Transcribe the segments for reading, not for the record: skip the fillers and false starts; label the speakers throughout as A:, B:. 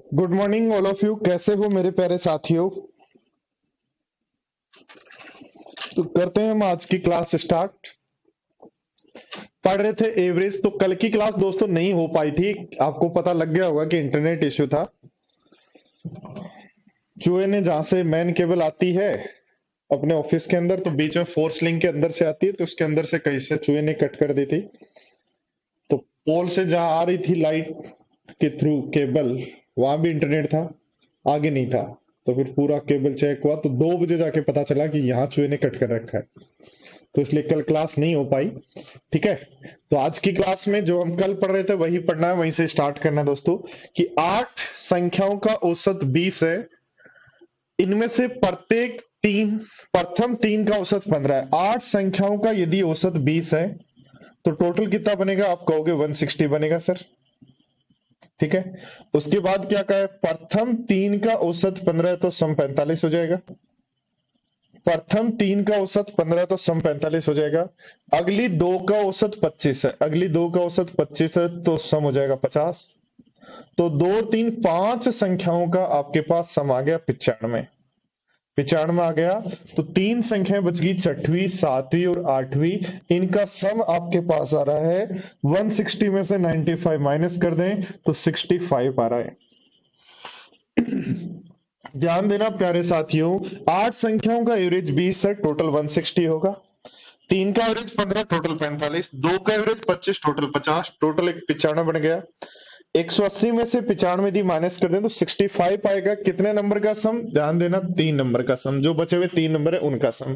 A: Good morning all of you. कैसे हो मेरे प्यारे साथियों। तो करते हैं हम आज की क्लास स्टार्ट। पढ़ रहे थे एवरेज। तो कल की क्लास दोस्तों नहीं हो पाई थी, आपको पता लग गया होगा कि इंटरनेट इश्यू था। चूहे ने जहां से मेन केबल आती है अपने ऑफिस के अंदर, तो बीच में फोर्स लिंक के अंदर से आती है, तो उसके अंदर से कहीं से चूहे ने कट कर दी थी। तो पोल से जहां आ रही थी लाइट के थ्रू केबल, वहां भी इंटरनेट था, आगे नहीं था। तो फिर पूरा केबल चेक हुआ, तो 2 बजे जाके पता चला कि यहाँ चूहे ने कट कर रखा है। तो इसलिए कल क्लास नहीं हो पाई। ठीक है। तो आज की क्लास में जो हम कल पढ़ रहे थे वही पढ़ना है, वहीं से स्टार्ट करना है दोस्तों। कि 8 संख्याओं का औसत 20 है। इनमें से प्रत्येक तीन, प्रथम तीन का औसत 15 है। 8 संख्याओं का यदि औसत 20 है तो टोटल कितना बनेगा, आप कहोगे 160 बनेगा सर। ठीक है। उसके बाद क्या कहा है, प्रथम तीन का औसत 15 है तो सम 45 हो जाएगा। प्रथम तीन का औसत 15 तो सम 45 हो जाएगा। अगली दो का औसत 25 है, अगली दो का औसत 25 है तो सम हो जाएगा 50। तो दो तीन पांच संख्याओं का आपके पास सम आ गया 95। 95 आ गया। तो तीन संख्याएं बच गई, छठवीं सातवीं और आठवीं। इनका सम आपके पास आ रहा है 160 में से 95 माइनस कर दें तो 65 आ रहा है। ध्यान देना प्यारे साथियों, 8 संख्याओं का एवरेज 20 है, टोटल 160 होगा। तीन का एवरेज 15, टोटल 45। दो का एवरेज 25, टोटल 50, टोटल एक 95 बन गया। 180 में से 95 यदि माइनस कर दें तो 65 आएगा। कितने नंबर का सम, ध्यान देना, 3 नंबर का सम। जो बचे हुए 3 नंबर है उनका सम।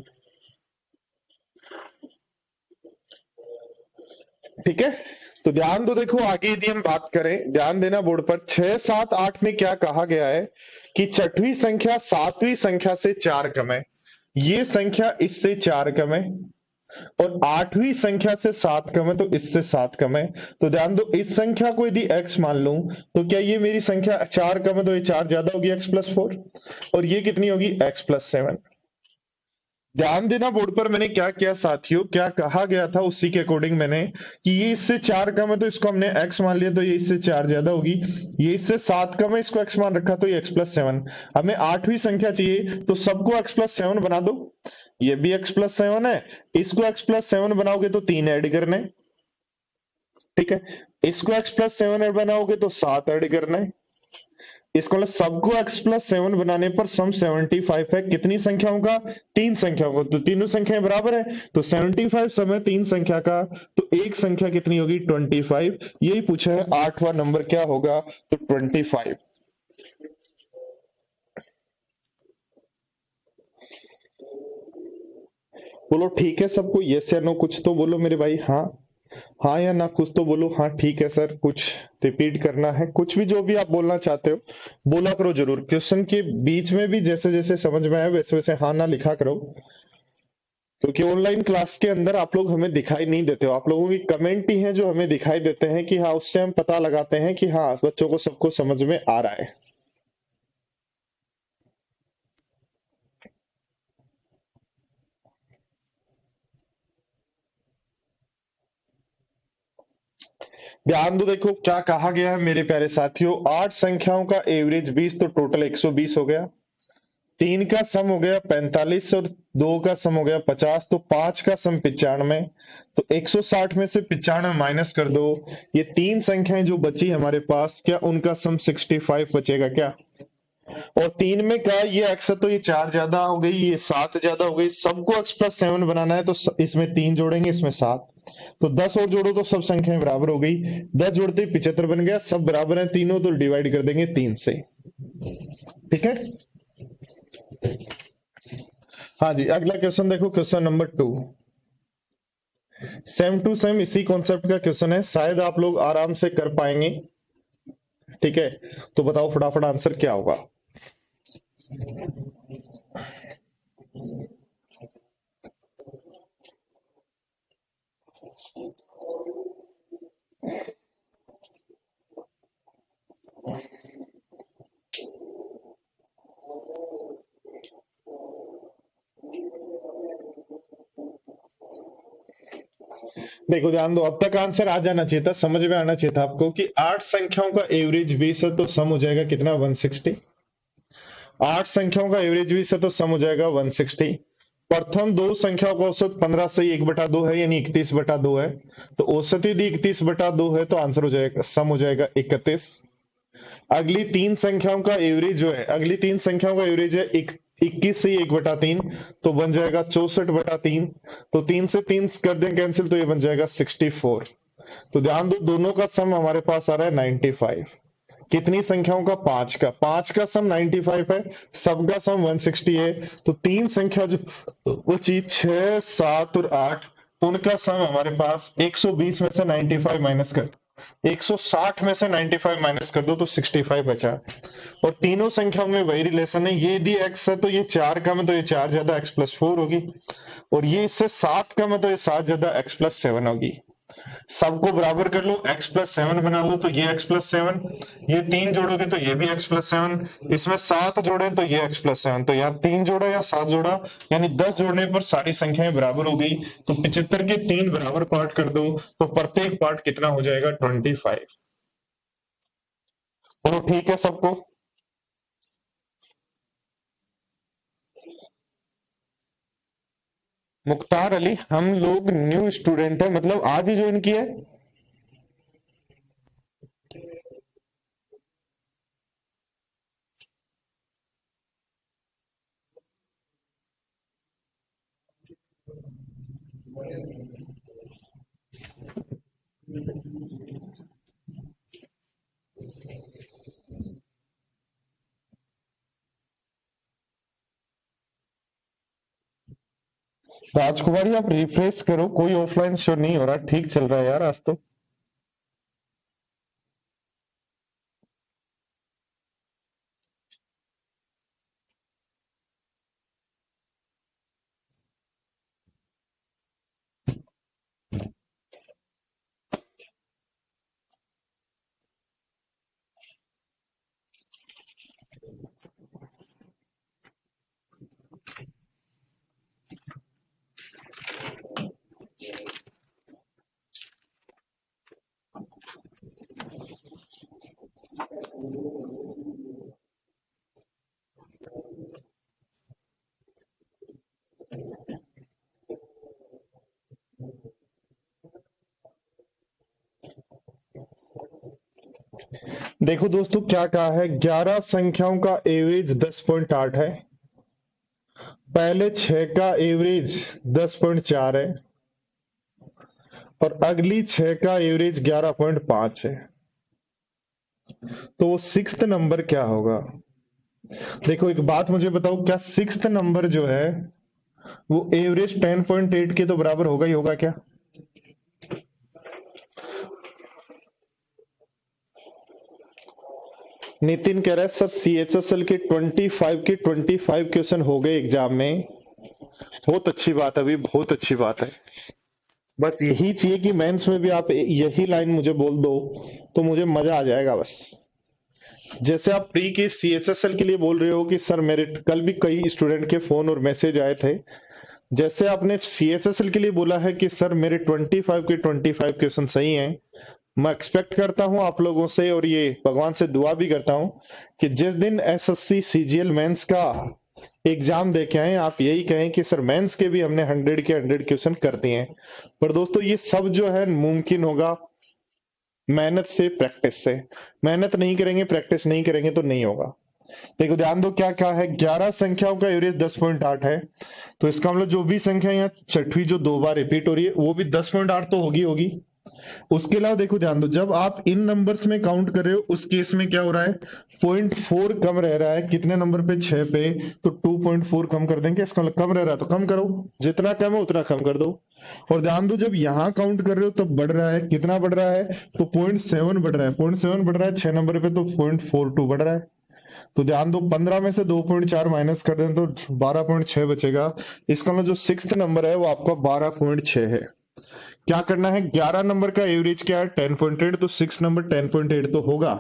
A: ठीक है। तो ध्यान दो, देखो आगे यदि हम बात करें, ध्यान देना बोर्ड पर, 6 7 8 में क्या कहा गया है कि छठवीं संख्या सातवीं संख्या से 4 कम है। ये संख्या इससे 4 कम है, और आठवीं संख्या से 7 कम है तो इससे 7 कम है। तो ध्यान दो, इस संख्या को यदि x मान लूं तो क्या ये मेरी संख्या 4 कम है तो ये 4 ज्यादा होगी x+4, और ये कितनी होगी x+7। ध्यान देना बोर्ड पर, मैंने क्या किया साथियों, क्या कहा गया था उसी के अकॉर्डिंग मैंने, कि ये इससे 4 कम है तो इसको हमने x मान लिया, तो ये इससे 4 ज्यादा होगी। ये इससे 7 कम है, इसको x मान रखा तो ये x+7। हमें आठवीं संख्या चाहिए तो सबको x+7 बना दो। ये भी x+7 है, इसको x+7 बनाओगे तो 3 ऐड करने। ठीक है। इसको x+7 बनाओगे तो 7 ऐड करना है। इसको मतलब सबको x+7 बनाने पर सम 75 है। कितनी संख्याओं का, तीन संख्याओं का। तो तीनों संख्याएं बराबर है, तो 75 सम है तीन संख्या का। तो एक संख्या कितनी होगी, 25। यही पूछा है, आठवां नंबर क्या होगा, तो 25। बोलो ठीक है सबको, यस या नो, कुछ तो बोलो मेरे भाई। हाँ, हाँ या ना, कुछ तो बोलो। हाँ ठीक है सर, कुछ रिपीट करना है, कुछ भी जो भी आप बोलना चाहते हो बोला करो जरूर। क्वेश्चन के बीच में भी जैसे जैसे समझ में आए वैसे वैसे हाँ ना लिखा करो। क्योंकि ऑनलाइन क्लास के अंदर आप लोग हमें दिखाई नहीं देते हो, आप लोगों की कमेंट ही है जो हमें दिखाई देते हैं, कि हाँ उससे हम पता लगाते हैं कि हाँ बच्चों को सबको समझ में आ रहा है। ध्यान दो, देखो क्या कहा गया है मेरे प्यारे साथियों, 8 संख्याओं का एवरेज 20 तो टोटल 120 हो गया। तीन का सम हो गया 45 और दो का सम हो गया 50, तो पांच का सम 95। तो 160 में से 95 माइनस कर दो। ये तीन संख्याएं जो बची हमारे पास, क्या उनका सम 65 बचेगा क्या। और तीन में क्या, ये एक्स है तो ये 4 ज्यादा हो गई, ये 7 ज्यादा हो गई। सबको x+7 बनाना है तो इसमें 3 जोड़ेंगे, इसमें 7। तो 10 और जोड़ो तो सब संख्याएं बराबर हो गई। 10 जोड़ते ही 75 बन गया। सब बराबर हैं तीनों, तो डिवाइड कर देंगे 3 से। ठीक है। हाँ जी, अगला क्वेश्चन देखो, question number 2। Same to same इसी कॉन्सेप्ट का क्वेश्चन है, शायद आप लोग आराम से कर पाएंगे। ठीक है। तो बताओ फटाफट आंसर क्या होगा। देखो ध्यान दो, अब तक आंसर आ जाना चाहिए था, समझ में आना चाहिए था आपको कि 8 संख्याओं का एवरेज 20 है तो सम हो जाएगा कितना, 160। 8 संख्याओं का एवरेज 20 है तो सम हो जाएगा 160। प्रथम दो संख्याओं का औसत 15 से 1/2 है, यानी 31/2 है। तो औसत यदि 31/2 है तो आंसर हो जाएगा, सम हो जाएगा 31। अगली तीन संख्याओं का एवरेज जो है, अगली तीन संख्याओं का एवरेज है 21 से 1/3, तो बन जाएगा 64/3। तो 3 से 3 कर दें कैंसिल, तो ये बन जाएगा 64। तो ध्यान दो, दोनों का सम हमारे पास आ रहा है 95। कितनी संख्याओं का, पांच का, पांच का सम 95 है, सबका सम 160 है। तो तीन संख्या जो बची 6, 7 और 8, उनका सम हमारे पास 120 में से 95 माइनस कर, 160 में से 95 माइनस कर दो तो 65 बचा। और तीनों संख्याओं में वही रिलेशन है, ये यदि x है तो ये 4 कम है तो ये 4 ज्यादा x+4 होगी, और ये इससे 7 कम है तो ये 7 ज्यादा x+7 होगी। सबको बराबर कर लो, x+7 बना लो तो ये x+7, ये तीन जोड़ोगे तो ये भी x+7, इसमें 7 जोड़े तो ये x+7, तो यार 3 जोड़ा या 7 जोड़ा, यानी 10 जोड़ने पर सारी संख्याएं बराबर हो गई। तो 75 के 3 बराबर पार्ट कर दो तो प्रत्येक पार्ट कितना हो जाएगा, 25। तो ठीक है सबको। मुख्तार अली, हम लोग न्यू स्टूडेंट है, मतलब आज ही ज्वाइन किया है। राजकुमारी आप रिफ्रेश करो, कोई ऑफलाइन शो नहीं हो रहा, ठीक चल रहा है यार आज तो। देखो दोस्तों क्या कहा है, 11 संख्याओं का एवरेज 10.8 है, पहले 6 का एवरेज 10.4 है, और अगली 6 का एवरेज 11.5 है। तो वो सिक्स्थ नंबर क्या होगा। देखो एक बात मुझे बताओ, क्या सिक्स्थ नंबर जो है वो एवरेज 10.8 के तो बराबर होगा ही होगा क्या। नितिन कह रहा है सर CHSL के 25 क्वेश्चन हो गए एग्जाम में। बहुत अच्छी बात है, अभी बहुत अच्छी बात है। बस यही चाहिए कि मेंस में भी आप यही लाइन मुझे बोल दो तो मुझे मजा आ जाएगा बस। जैसे आप प्री के CHSL के लिए बोल रहे हो कि सर मेरे कल भी कई स्टूडेंट के फोन और मैसेज आए थे, जैसे आपने CHSL के लिए बोला है कि सर मेरे 25 के 25 क्वेश्चन सही हैं। मैं एक्सपेक्ट करता हूं आप लोगों से, और ये भगवान से दुआ भी करता हूं कि जिस दिन SSC CGL मेंस का एग्जाम दे के आए आप यही कहें कि सर मेंस के भी हमने 100 के 100 क्वेश्चन कर दिए हैं। पर दोस्तों ये सब जो है मुमकिन होगा मेहनत से, प्रैक्टिस से। मेहनत नहीं करेंगे, प्रैक्टिस नहीं करेंगे तो नहीं होगा। देखो ध्यान दो क्या क्या है, 11 संख्याओं का एवरेज 10.8 है, तो इसका मतलब जो भी संख्या यहाँ छठवीं जो दो बार रिपीट हो रही है वो भी 10.8 तो होगी होगी। उसके अलावा देखो ध्यान दो, जब आप इन नंबर्स में काउंट कर रहे हो उस केस में क्या हो रहा है, 0.4 कम रह रहा है, कितने नंबर पे, 6 पे, तो 2.4 कम कर देंगे, इसका मतलब कम रह रहा है तो कम करो, जितना कम है उतना कम कर दो। और ध्यान दो जब यहाँ काउंट कर रहे हो तब बढ़ रहा है, कितना बढ़ रहा है, तो 0.7 बढ़ रहा है, 0.7 बढ़ रहा है 6 नंबर पे तो 0.42 बढ़ रहा है। तो ध्यान दो 15 में से 2.4 माइनस कर दें तो 12.6 बचेगा। इसका मतलब जो सिक्स्थ नंबर है वो आपका 12.6 है। क्या करना है, 11 नंबर का एवरेज क्या है 10.8, तो 6 नंबर 10.8 तो होगा।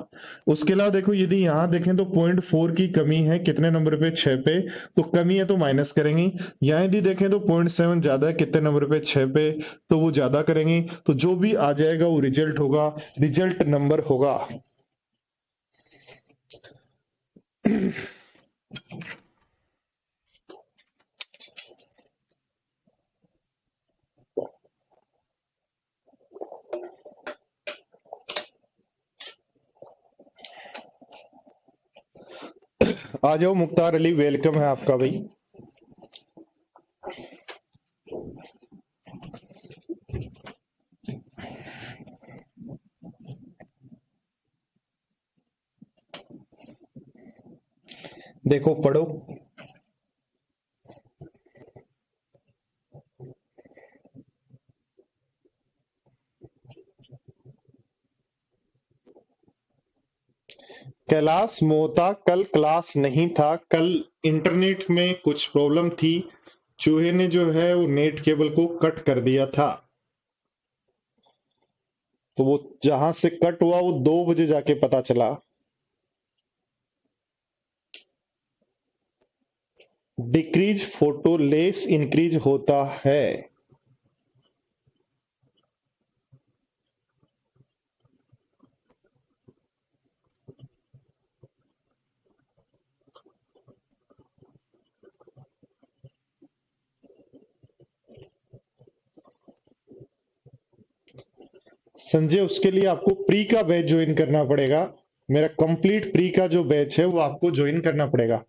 A: उसके अलावा देखो यदि यहां देखें तो 0.4 की कमी है कितने नंबर पे, 6 पे, तो कमी है तो माइनस करेंगे। यहाँ यदि देखें तो 0.7 ज्यादा है कितने नंबर पे, 6 पे, तो वो ज्यादा करेंगे। तो जो भी आ जाएगा वो रिजल्ट होगा, रिजल्ट नंबर होगा। आ जाओ मुख्तार अली, वेलकम है आपका भाई। देखो पढ़ो। कैलाश मोहता कल क्लास नहीं था, कल इंटरनेट में कुछ प्रॉब्लम थी, चूहे ने जो है वो नेट केबल को कट कर दिया था। तो वो जहां से कट हुआ वो 2 बजे जाके पता चला। डिक्रीज फोटो लेस इंक्रीज होता है। संजय उसके लिए आपको प्री का बैच ज्वाइन करना पड़ेगा। मेरा कंप्लीट प्री का जो बैच है वो आपको ज्वाइन करना पड़ेगा।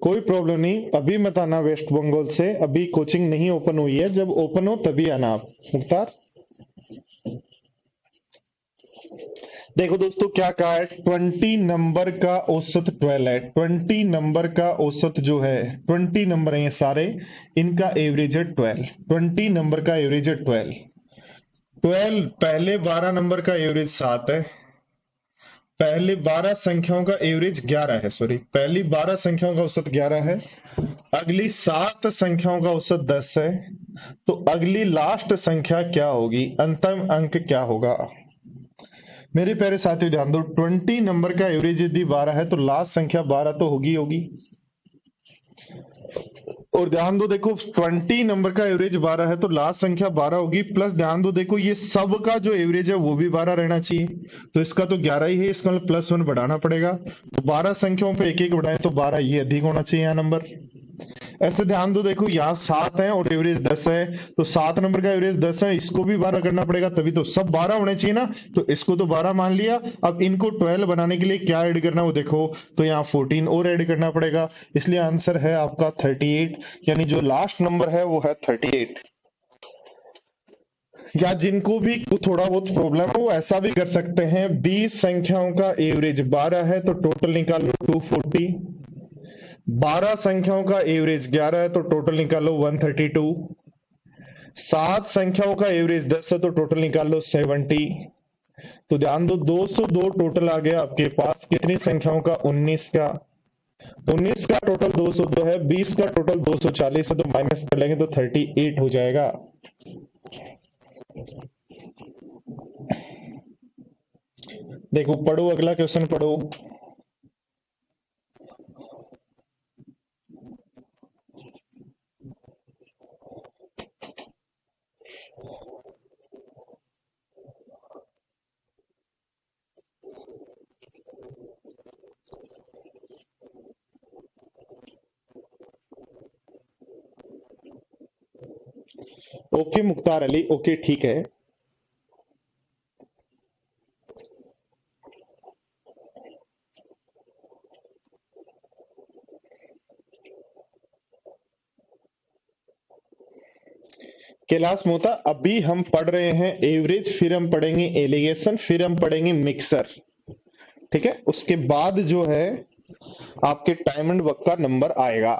A: कोई प्रॉब्लम नहीं, अभी मत आना वेस्ट बंगाल से, अभी कोचिंग नहीं ओपन हुई है, जब ओपन हो तभी आना आप। मुख्तार देखो दोस्तों क्या कहा है, 20 नंबर का औसत 12 है, 20 नंबर का औसत जो है, 20 नंबर है ये सारे, इनका एवरेज है 12, 20 नंबर का एवरेज है 12। 12 पहले 12 नंबर का एवरेज 7 है, पहले 12 संख्याओं का एवरेज 11 है, सॉरी पहली 12 संख्याओं का औसत 11 है, अगली 7 संख्याओं का औसत 10 है, तो अगली लास्ट संख्या क्या होगी, अंतिम अंक क्या होगा। मेरे प्यारे साथियों ध्यान दो, 20 नंबर का एवरेज यदि 12 है तो लास्ट संख्या 12 तो होगी होगी। और ध्यान दो देखो, 20 नंबर का एवरेज 12 है तो लास्ट संख्या 12 होगी, प्लस ध्यान दो देखो ये सब का जो एवरेज है वो भी 12 रहना चाहिए, तो इसका तो 11 ही है, इसका मतलब +1 बढ़ाना पड़ेगा, तो 12 संख्याओं पे एक एक बढ़ाए तो 12 ये अधिक होना चाहिए यहाँ नंबर। ऐसे ध्यान दो देखो, यहाँ 7 है और एवरेज 10 है, तो 7 नंबर का एवरेज 10 है, इसको भी 12 करना पड़ेगा, तभी तो सब 12 होने चाहिए ना, तो इसको तो 12 मान लिया। अब इनको 12 बनाने के लिए क्या ऐड करना वो देखो, तो यहाँ 14 और ऐड करना पड़ेगा, इसलिए आंसर है आपका 38, यानी जो लास्ट नंबर है वो है 38। या जिनको भी थोड़ा बहुत प्रॉब्लम है वो ऐसा भी कर सकते हैं, 20 संख्याओं का एवरेज 12 है तो टोटल निकालो 240, 12 संख्याओं का एवरेज 11 है तो टोटल निकालो 132, 7 संख्याओं का एवरेज 10 है तो टोटल निकाल लो 70। तो ध्यान दो 202 टोटल आ गया आपके पास, कितनी संख्याओं का, 19 का, 19 का टोटल 202 है, 20 का टोटल 240 है, तो माइनस कर लेंगे तो 38 हो जाएगा। देखो पढ़ो, अगला क्वेश्चन पढ़ो। ओके मुख्तार अली, ओके ठीक है। कैलाश मोहता अभी हम पढ़ रहे हैं एवरेज, फिर हम पढ़ेंगे एलिगेशन, फिर हम पढ़ेंगे मिक्सर, ठीक है। उसके बाद जो है आपके टाइम एंड वर्क का नंबर आएगा।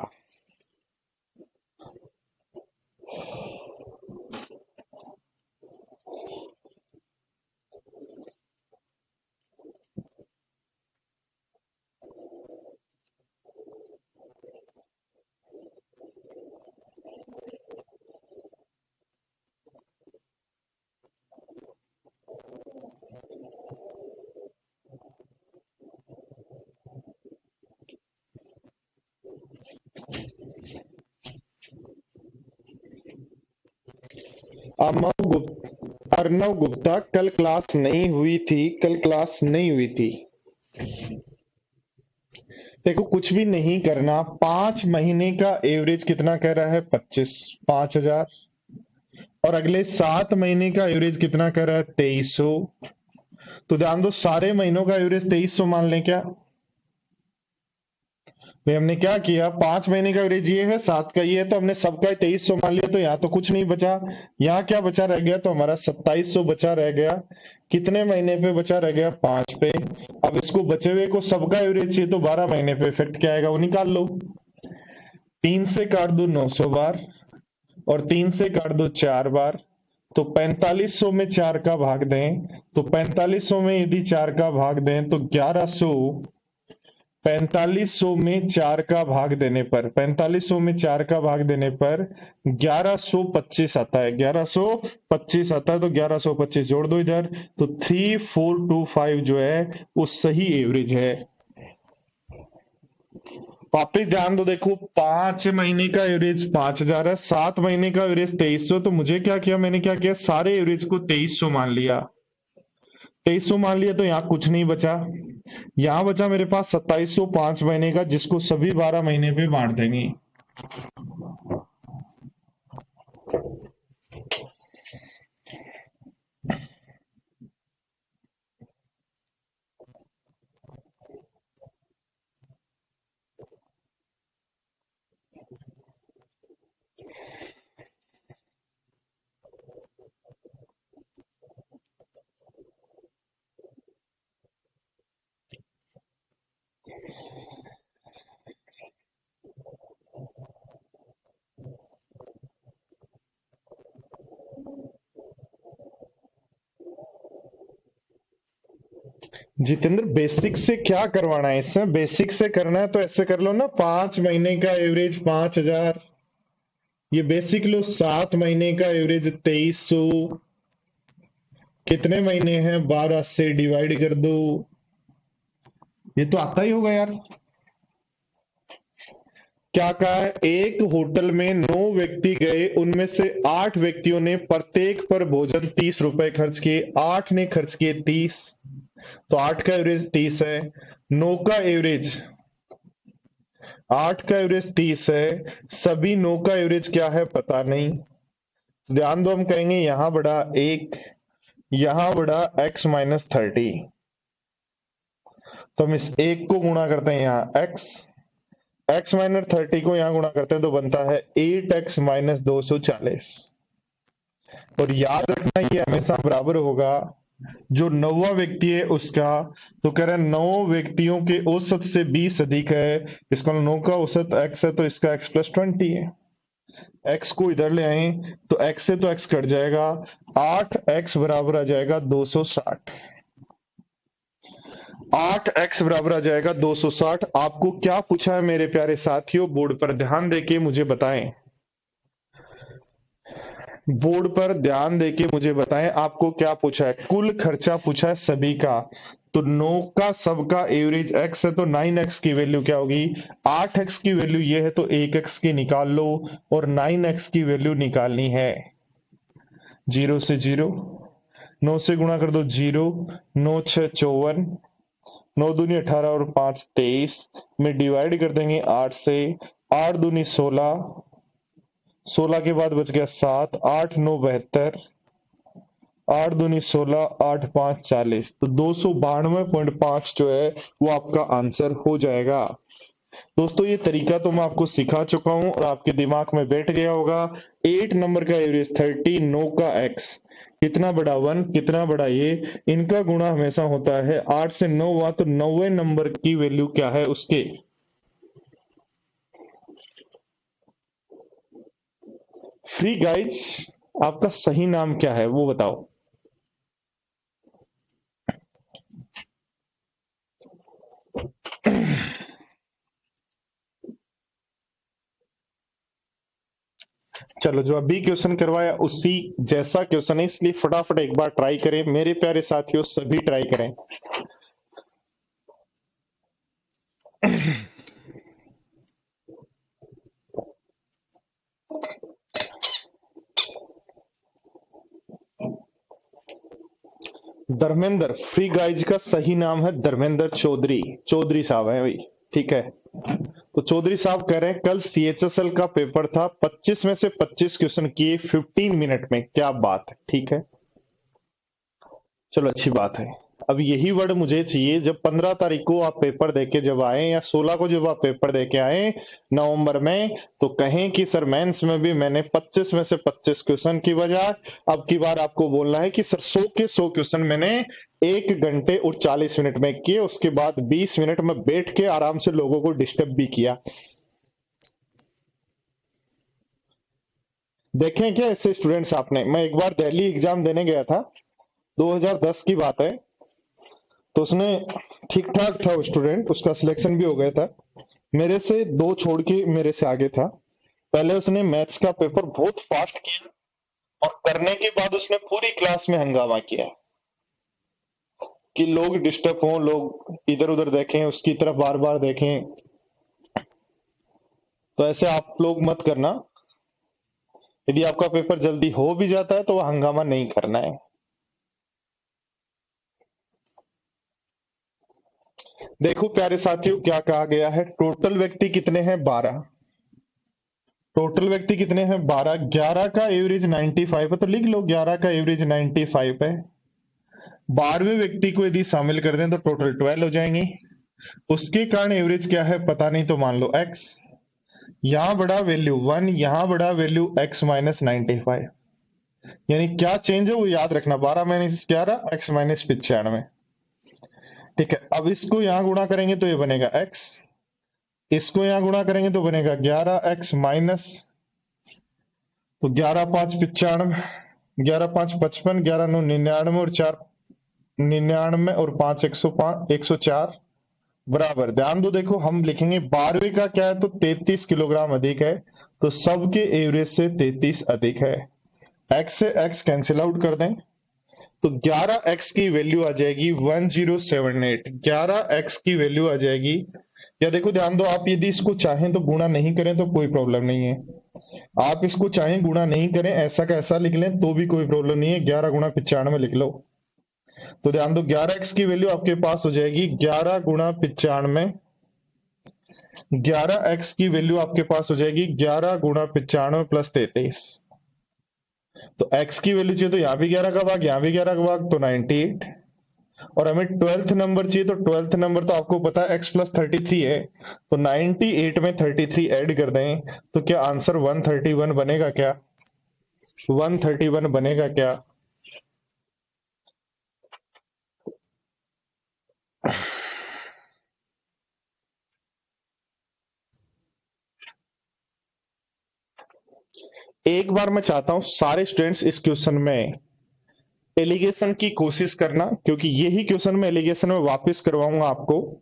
A: अर्नव गुप्ता, कल क्लास नहीं हुई थी, कल क्लास नहीं हुई थी। देखो कुछ भी नहीं करना, 5 महीने का एवरेज कितना कह रहा है? 5,000। और अगले 7 महीने का एवरेज कितना कह रहा है? 2300। तो ध्यान दो, सारे महीनों का एवरेज 2300 मान लें क्या? भाई हमने क्या किया, 5 महीने का एवरेज ये है, 7 का ये है, तो हमने सबका 2300 मान लिया, तो यहाँ तो कुछ नहीं बचा। यहाँ क्या बचा रह गया? तो हमारा 2700 बचा रह गया। कितने महीने पे बचा रह गया? 5 पे। अब इसको बचे हुए को सबका एवरेज चाहिए, तो 12 महीने पे इफेक्ट क्या आएगा वो निकाल लो। 3 से काट दो 900 बार, और 3 से काट दो 4 बार, तो 4500 में 4 का भाग दें, तो 4500 में यदि 4 का भाग दें तो 1100। 4500 में 4 का भाग देने पर, 4500 में 4 का भाग देने पर 1125 आता है। 1125 आता है, तो 1125 जोड़ दो इधर, तो 3425 जो है वो सही एवरेज है। वापिस ध्यान दो, देखो 5 महीने का एवरेज 5,000 है, 7 महीने का एवरेज 2300। तो मुझे क्या किया, मैंने क्या किया, सारे एवरेज को 2300 मान लिया। 2300 मान लिया, तो यहाँ कुछ नहीं बचा। यहाँ बचा मेरे पास 2700 5 महीने का, जिसको सभी 12 महीने पे बांट देंगे। जितेंद्र, बेसिक से क्या करवाना है? इसमें बेसिक से करना है तो ऐसे कर लो ना, 5 महीने का एवरेज 5,000, ये बेसिक लो। 7 महीने का एवरेज 2300, कितने महीने हैं? 12 से डिवाइड कर दो। ये तो आता ही होगा यार। क्या कहा है? एक होटल में 9 व्यक्ति गए, उनमें से 8 व्यक्तियों ने प्रत्येक पर भोजन 30 रुपए खर्च किए। 8 ने खर्च किए 30, तो 8 का एवरेज 30 है। 9 का एवरेज 8 का एवरेज 30 है, सभी 9 का एवरेज क्या है पता नहीं। ध्यान दो, हम कहेंगे यहां बड़ा 1, यहां बड़ा x-30। तो हम इस 1 को गुणा करते हैं यहाँ x-30 को यहाँ गुणा करते हैं तो बनता है 8x-240। और याद रखना ये हमेशा बराबर होगा जो 9वां व्यक्ति है उसका। तो कह रहे हैं 9 व्यक्तियों के औसत से 20 अधिक है, इसका 9 का औसत x है, तो इसका x+20 है। x को इधर ले आए तो x से तो x कट जाएगा, 8x बराबर आ जाएगा 260। 8x बराबर आ जाएगा 260। आपको क्या पूछा है मेरे प्यारे साथियों? बोर्ड पर ध्यान देके मुझे बताएं, बोर्ड पर ध्यान देके मुझे बताएं, आपको क्या पूछा है? कुल खर्चा पूछा है सभी का। तो 9 का सबका एवरेज x है, तो 9x की वैल्यू क्या होगी? 8x की वैल्यू ये है, तो 1x की निकाल लो, और 9x की वैल्यू निकालनी है। 0 से 0, 9 से गुणा कर दो 0, 9 6 54, 9 दूनी 18 और 5 23 में डिवाइड कर देंगे 8 से। 8 दूनी 16, 16 के बाद बच गया 7, 8 9 72, 8 दूनी 16, 8 5 40, तो 292.5 जो है वो आपका आंसर हो जाएगा। दोस्तों ये तरीका तो मैं आपको सिखा चुका हूं और आपके दिमाग में बैठ गया होगा। 8 नंबर का एवरेज 30, 9 का x, कितना बड़ा 1, कितना बड़ा ये, इनका गुणा हमेशा होता है 8 से 9 हुआ तो 9वें नंबर की वैल्यू क्या है उसके। फ्री गाइज, आपका सही नाम क्या है वो बताओ। चलो, जो अभी क्वेश्चन करवाया उसी जैसा क्वेश्चन है, इसलिए फटाफट एक बार ट्राई करें मेरे प्यारे साथियों, सभी ट्राई करें। धर्मेंद्र, फ्री गाइज का सही नाम है धर्मेंद्र चौधरी, चौधरी साहब है भाई। ठीक है, तो चौधरी साहब कह रहे हैं कल सीएचएसएल का पेपर था, 25 में से 25 क्वेश्चन किए 15 मिनट में, क्या बात है। ठीक है, चलो अच्छी बात है। अब यही वर्ड मुझे चाहिए, जब 15 तारीख को आप पेपर देके जब आए, या 16 को जब आप पेपर देके आए नवंबर में, तो कहें कि सर मेंस में भी मैंने 25 में से 25 क्वेश्चन की बजाय अब की बार आपको बोलना है कि सर 100 के 100 क्वेश्चन मैंने 1 घंटे और 40 मिनट में किए, उसके बाद 20 मिनट में बैठ के आराम से लोगों को डिस्टर्ब भी किया। देखें क्या ऐसे स्टूडेंट्स आपने, मैं एक बार दिल्ली एग्जाम देने गया था, 2010 की बात है, तो उसने ठीक ठाक था वो स्टूडेंट, उसका सिलेक्शन भी हो गया था, मेरे से दो छोड़ के मेरे से आगे था। पहले उसने मैथ्स का पेपर बहुत फास्ट किया, और करने के बाद उसने पूरी क्लास में हंगामा किया कि लोग डिस्टर्ब हों, लोग इधर उधर देखें, उसकी तरफ बार बार देखें। तो ऐसे आप लोग मत करना, यदि आपका पेपर जल्दी हो भी जाता है तो वह हंगामा नहीं करना है। देखो प्यारे साथियों, क्या कहा गया है, टोटल व्यक्ति कितने हैं, 12। टोटल व्यक्ति कितने हैं, 12। 11 का एवरेज 95 है, तो लिख लो 11 का एवरेज 95 है। 12वें व्यक्ति को यदि शामिल कर दें तो टोटल 12 हो जाएंगे। उसके कारण एवरेज क्या है पता नहीं, तो मान लो x। यहां बड़ा वैल्यू 1, यहां बड़ा वैल्यू x माइनस 95। यानी क्या चेंज है वो याद रखना, 12 माइनस 11, x माइनस 95। ठीक है, अब इसको यहां गुणा करेंगे तो ये बनेगा x, इसको यहां गुणा करेंगे तो बनेगा 11x माइनस, तो 11×5 = 95, 11×5 = 55, 11×9 = 99, और 4 99, और 5 105 104 बराबर। ध्यान दो, देखो हम लिखेंगे 12वें का क्या है, तो 33 किलोग्राम अधिक है, तो सबके एवरेज से 33 अधिक है। x से x कैंसिल आउट कर दें, तो 11x की वैल्यू आ जाएगी 1078। 11x की वैल्यू आ जाएगी, या देखो ध्यान दो, आप यदि इसको चाहें तो गुणा नहीं करें तो कोई प्रॉब्लम नहीं है, आप इसको चाहें गुणा नहीं करें, ऐसा का ऐसा लिख लें तो भी कोई प्रॉब्लम नहीं है, 11×95 लिख लो। तो ध्यान दो, 11x की वैल्यू आपके पास हो जाएगी 11×95, 11x की वैल्यू आपके पास हो जाएगी 11×95 प्लस 33। तो x की वैल्यू चाहिए तो यहां भी 11 का भाग, यहां भी 11 का भाग, तो 98। और हमें 12th नंबर चाहिए, तो 12th नंबर तो आपको पता है x प्लस 33 है, तो 98 में 33 ऐड कर दें, तो क्या आंसर 131 बनेगा क्या, 131 बनेगा क्या। एक बार मैं चाहता हूं सारे स्टूडेंट्स इस क्वेश्चन में एलिगेशन की कोशिश करना, क्योंकि यही क्वेश्चन मैं एलिगेशन में वापस करवाऊंगा आपको।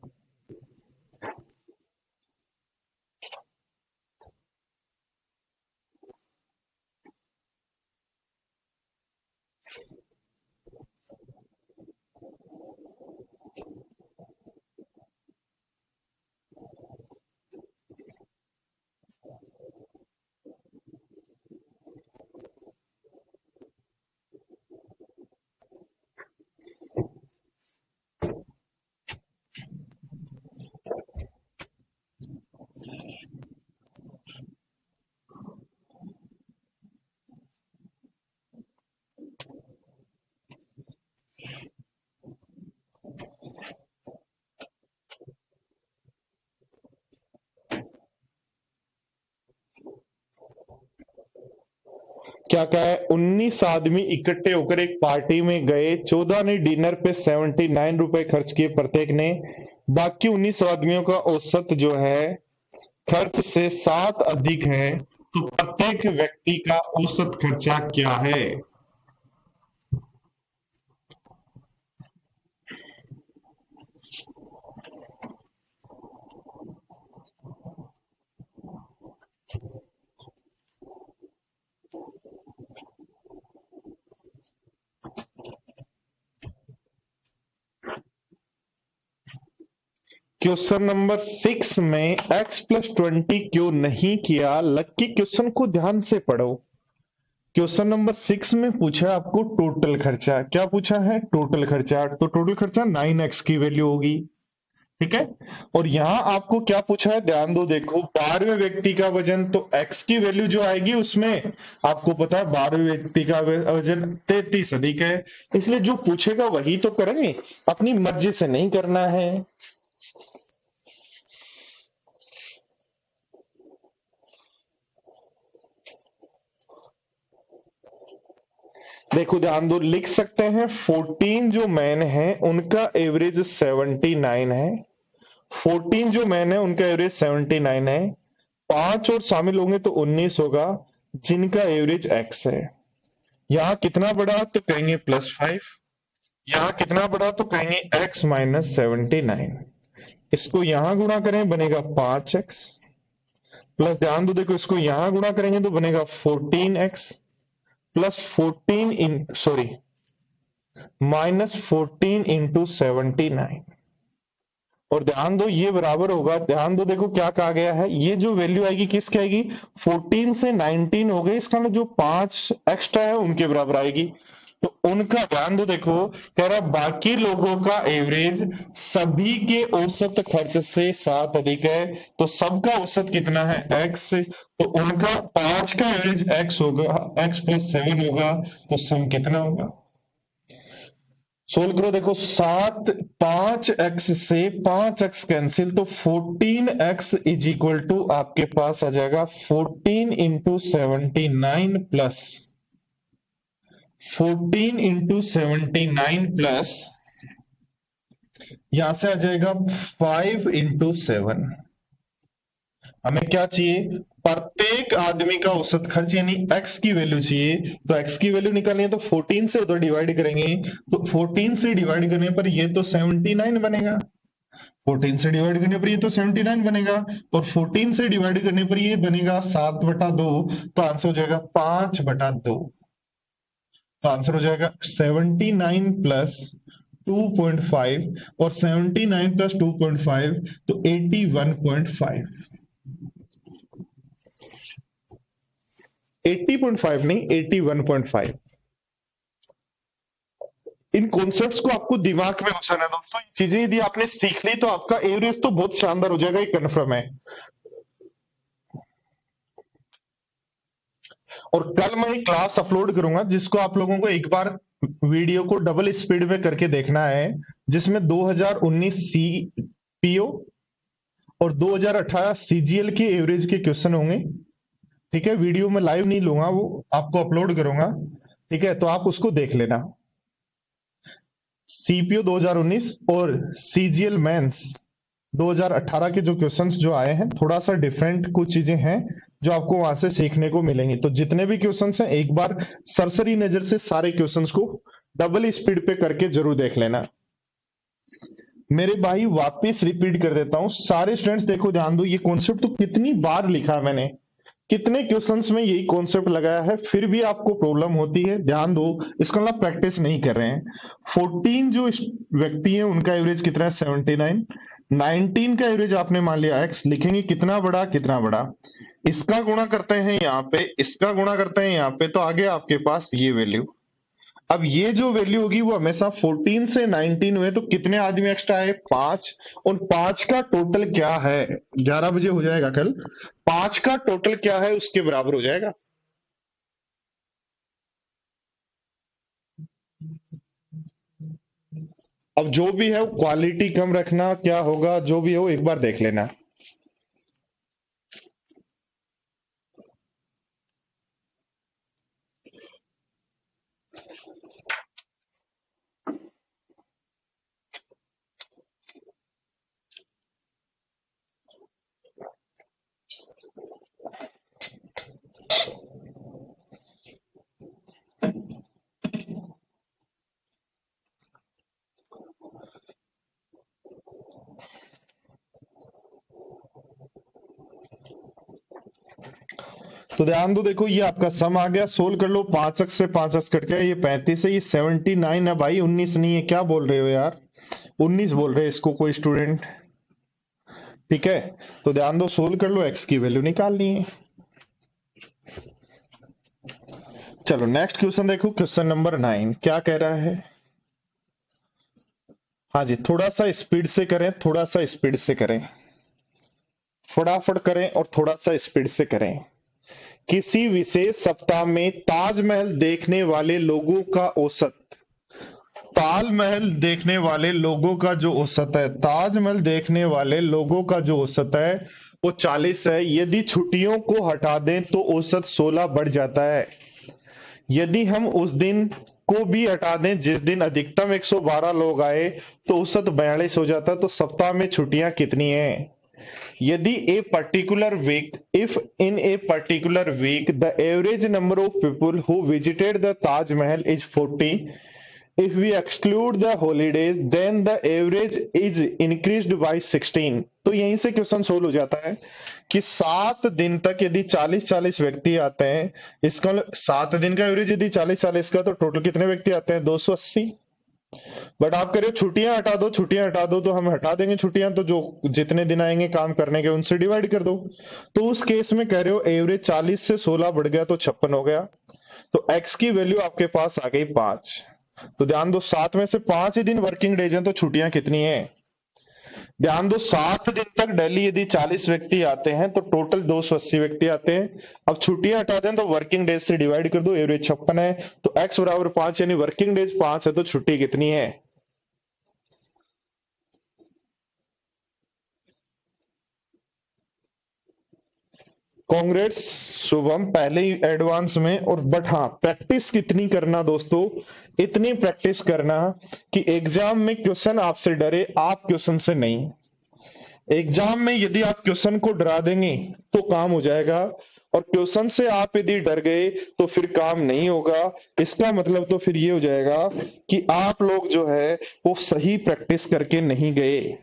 A: क्या क्या है, 19 आदमी इकट्ठे होकर एक पार्टी में गए, 14 ने डिनर पे 79 रुपए खर्च किए प्रत्येक ने। बाकी 19 आदमियों का औसत जो है खर्च से 7 अधिक है, तो प्रत्येक व्यक्ति का औसत खर्चा क्या है? क्वेश्चन नंबर 6 में x+20 क्यों नहीं किया? लकी क्वेश्चन को ध्यान से पढ़ो। क्वेश्चन नंबर 6 में पूछा है आपको टोटल खर्चा। क्या पूछा है? टोटल खर्चा। तो टोटल खर्चा 9x की वैल्यू होगी, ठीक है। और यहां आपको क्या पूछा है, ध्यान दो, देखो 12वें व्यक्ति का वजन, तो x की वैल्यू जो आएगी उसमें आपको पता है 12वें व्यक्ति का वजन 33 अधिक है, इसलिए जो पूछेगा वही तो करेंगे, अपनी मर्जी से नहीं करना है। देखो ध्यान दो, लिख सकते हैं 14 जो मैन है उनका एवरेज 79 है। 14 जो मैन है उनका एवरेज 79 है। 5 और शामिल होंगे तो 19 होगा, जिनका एवरेज एक्स है। यहां कितना बढ़ा तो कहेंगे +5, यहां कितना बढ़ा तो कहेंगे x-79। इसको यहां गुणा करें बनेगा 5x, प्लस ध्यान दो, देखो इसको यहां गुणा करेंगे तो बनेगा 14x, प्लस 14 इन सॉरी -14 × 79। और ध्यान दो ये बराबर होगा, ध्यान दो देखो क्या कहा गया है, ये जो वैल्यू आएगी किसकी आएगी, 14 से 19 हो गई, इसका मतलब जो 5 एक्स्ट्रा है उनके बराबर आएगी। तो उनका ध्यान दो, देखो कह रहा बाकी लोगों का एवरेज सभी के औसत खर्च से 7 अधिक है, तो सबका औसत कितना है, x। तो उनका 5 का एवरेज x होगा, x+7 होगा, तो सम कितना होगा? सोल्व करो, देखो 5x से 5x कैंसिल, तो 14x इज इक्वल टू आपके पास आ जाएगा 14 × 79 प्लस 14 × 79 प्लस यहां से आ जाएगा 5 × 7। हमें क्या चाहिए, प्रत्येक आदमी का औसत खर्च यानी x की वैल्यू चाहिए। तो x की वैल्यू निकालनी है तो 14 से उधर डिवाइड करेंगे, तो 14 से डिवाइड करने पर ये तो 79 बनेगा, 14 से डिवाइड करने पर ये तो 79 बनेगा, और 14 से डिवाइड करने पर ये बनेगा 7/2, तो आंसर हो जाएगा 5/2। तो आंसर हो जाएगा 79 प्लस 2.5, और 79 प्लस 2.5 तो 81.5। 80.5 नहीं, 81.5। इन कॉन्सेप्ट्स को आपको दिमाग में घुसाना है दोस्तों, ये चीजें यदि आपने सीख ली तो आपका एवरेज तो बहुत शानदार हो जाएगा, ये कन्फर्म है। और कल मैं एक क्लास अपलोड करूंगा जिसको आप लोगों को एक बार वीडियो को डबल स्पीड में करके देखना है, जिसमें 2019 सीपीओ और 2018 सीजीएल के एवरेज के क्वेश्चन होंगे, ठीक है। वीडियो में लाइव नहीं लूंगा, वो आपको अपलोड करूंगा, ठीक है, तो आप उसको देख लेना। सीपीओ 2019 और सीजीएल मेंस 2018 के जो क्वेश्चंस जो आए हैं, थोड़ा सा डिफरेंट कुछ चीजें हैं जो आपको वहां से सीखने को मिलेंगी। तो जितने भी क्वेश्चंस हैं एक बार सरसरी नजर से सारे क्वेश्चंस को डबल स्पीड पे करके जरूर देख लेना। मेरे भाई वापस रिपीट कर देता हूं, सारे स्टूडेंट्स देखो ध्यान दो, ये कॉन्सेप्ट तो कितनी बार लिखा है मैंने, कितने क्वेश्चंस में यही कॉन्सेप्ट लगाया है, फिर भी आपको प्रॉब्लम होती है। ध्यान दो, इसका मतलब प्रैक्टिस नहीं कर रहे हैं। 14 जो व्यक्ति है उनका एवरेज कितना है, 79। 19 का एवरेज आपने मान लिया x, लिखेंगे कितना बड़ा कितना बड़ा, इसका गुणा करते हैं यहाँ पे, इसका गुणा करते हैं यहाँ पे, तो आगे आपके पास ये वैल्यू। अब ये जो वैल्यू होगी वो हमेशा 14 से 19 हुए, तो कितने आदमी एक्स्ट्रा है, 5। उन 5 का टोटल क्या है, 11 बजे हो जाएगा कल, 5 का टोटल क्या है उसके बराबर हो जाएगा। अब जो भी है क्वालिटी कम रखना, क्या होगा जो भी हो एक बार देख लेना। तो ध्यान दो, देखो ये आपका सम आ गया, सोल्व कर लो, 5x से 5x कट गया, ये 35 है, ये 79 है भाई, 19 नहीं है। क्या बोल रहे हो यार, 19 बोल रहे हैं इसको कोई स्टूडेंट। ठीक है, तो ध्यान दो, सोल्व कर लो, x की वैल्यू निकालनी है। चलो नेक्स्ट क्वेश्चन देखो, क्वेश्चन नंबर 9 क्या कह रहा है। हाँ जी, थोड़ा सा स्पीड से करें, थोड़ा सा स्पीड से करें, फटाफट करें और थोड़ा सा स्पीड से करें। किसी विशेष सप्ताह में ताजमहल देखने वाले लोगों का औसत, ताजमहल देखने वाले लोगों का जो औसत है, ताजमहल देखने वाले लोगों का जो औसत है वो 40 है। यदि छुट्टियों को हटा दें तो औसत 16 बढ़ जाता है। यदि हम उस दिन को भी हटा दें जिस दिन अधिकतम 112 लोग आए तो औसत 42 हो जाता है। तो सप्ताह में छुट्टियां कितनी हैं? यदि a particular week, if in a particular week the average number of people who visited the Taj Mahal is 40, if we exclude the holidays then the average is increased by 16। तो यहीं से क्वेश्चन सोल्व हो जाता है कि 7 दिन तक यदि 40-40 व्यक्ति आते हैं, इसका 7 दिन का एवरेज यदि 40-40 का, तो टोटल कितने व्यक्ति आते हैं? 280। बट आप कह रहे हो छुट्टियां हटा दो, छुट्टियां हटा दो, तो हम हटा देंगे छुट्टियां, तो जो जितने दिन आएंगे काम करने के उनसे डिवाइड कर दो। तो उस केस में कह रहे हो एवरेज 40 से 16 बढ़ गया तो 56 हो गया। तो x की वैल्यू आपके पास आ गई 5। तो ध्यान दो, 7 में से 5 ही दिन वर्किंग डेज हैं, तो छुट्टियां कितनी है? ध्यान दो, 7 दिन तक डेली यदि 40 व्यक्ति आते हैं तो टोटल 280 व्यक्ति आते हैं। अब छुट्टियां हटा दें तो वर्किंग डेज से डिवाइड कर दो, एवरेज 56 है। तो x बराबर 5, यानी वर्किंग डेज 5 है, तो छुट्टी कितनी है? कांग्रेट्स शुभम, पहले ही एडवांस में। और बट हाँ, प्रैक्टिस कितनी करना दोस्तों, इतनी प्रैक्टिस करना कि एग्जाम में क्वेश्चन आपसे डरे, आप क्वेश्चन से नहीं। एग्जाम में यदि आप क्वेश्चन को डरा देंगे तो काम हो जाएगा, और क्वेश्चन से आप यदि डर गए तो फिर काम नहीं होगा। इसका मतलब तो फिर ये हो जाएगा कि आप लोग जो है वो सही प्रैक्टिस करके नहीं गए।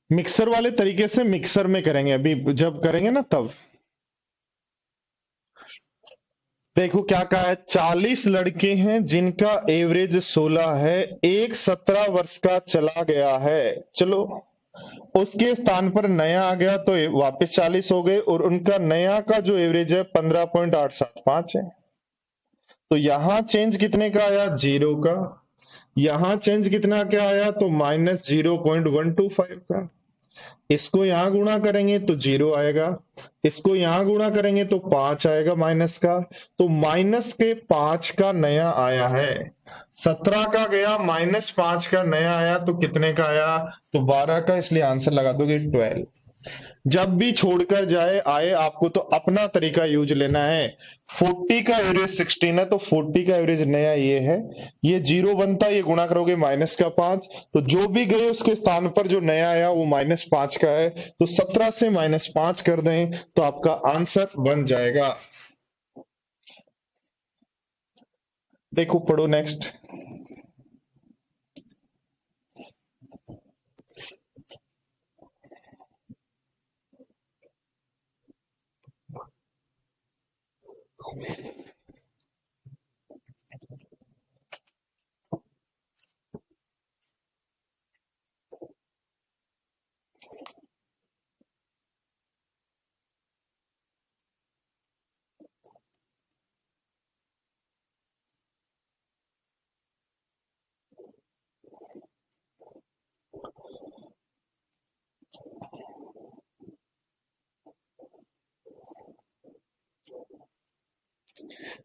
A: मिक्सर वाले तरीके से मिक्सर में करेंगे, अभी जब करेंगे ना तब। देखो क्या कहा है, 40 लड़के हैं जिनका एवरेज 16 है, एक 17 वर्ष का चला गया है, चलो उसके स्थान पर नया आ गया तो ये वापस 40 हो गए, और उनका नया का जो एवरेज है 15.875 है। तो यहां चेंज कितने का आया? 0 का। यहां चेंज कितना क्या आया? तो -0.125 का। इसको यहां गुणा करेंगे तो 0 आएगा, इसको यहां गुणा करेंगे तो 5 आएगा माइनस का। तो -5 का नया आया है, 17 का गया, -5 का नया आया, तो कितने का आया? तो 12 का, इसलिए आंसर लगा दोगे 12। जब भी छोड़कर जाए आए, आपको तो अपना तरीका यूज लेना है। 40 का एवरेज 16 है, तो 40 का एवरेज नया ये है, ये 0 बनता है, ये गुणा करोगे -5, तो जो भी गए उसके स्थान पर जो नया आया वो -5 का है, तो 17 से -5 कर दें तो आपका आंसर बन जाएगा। देखो पढ़ो नेक्स्ट।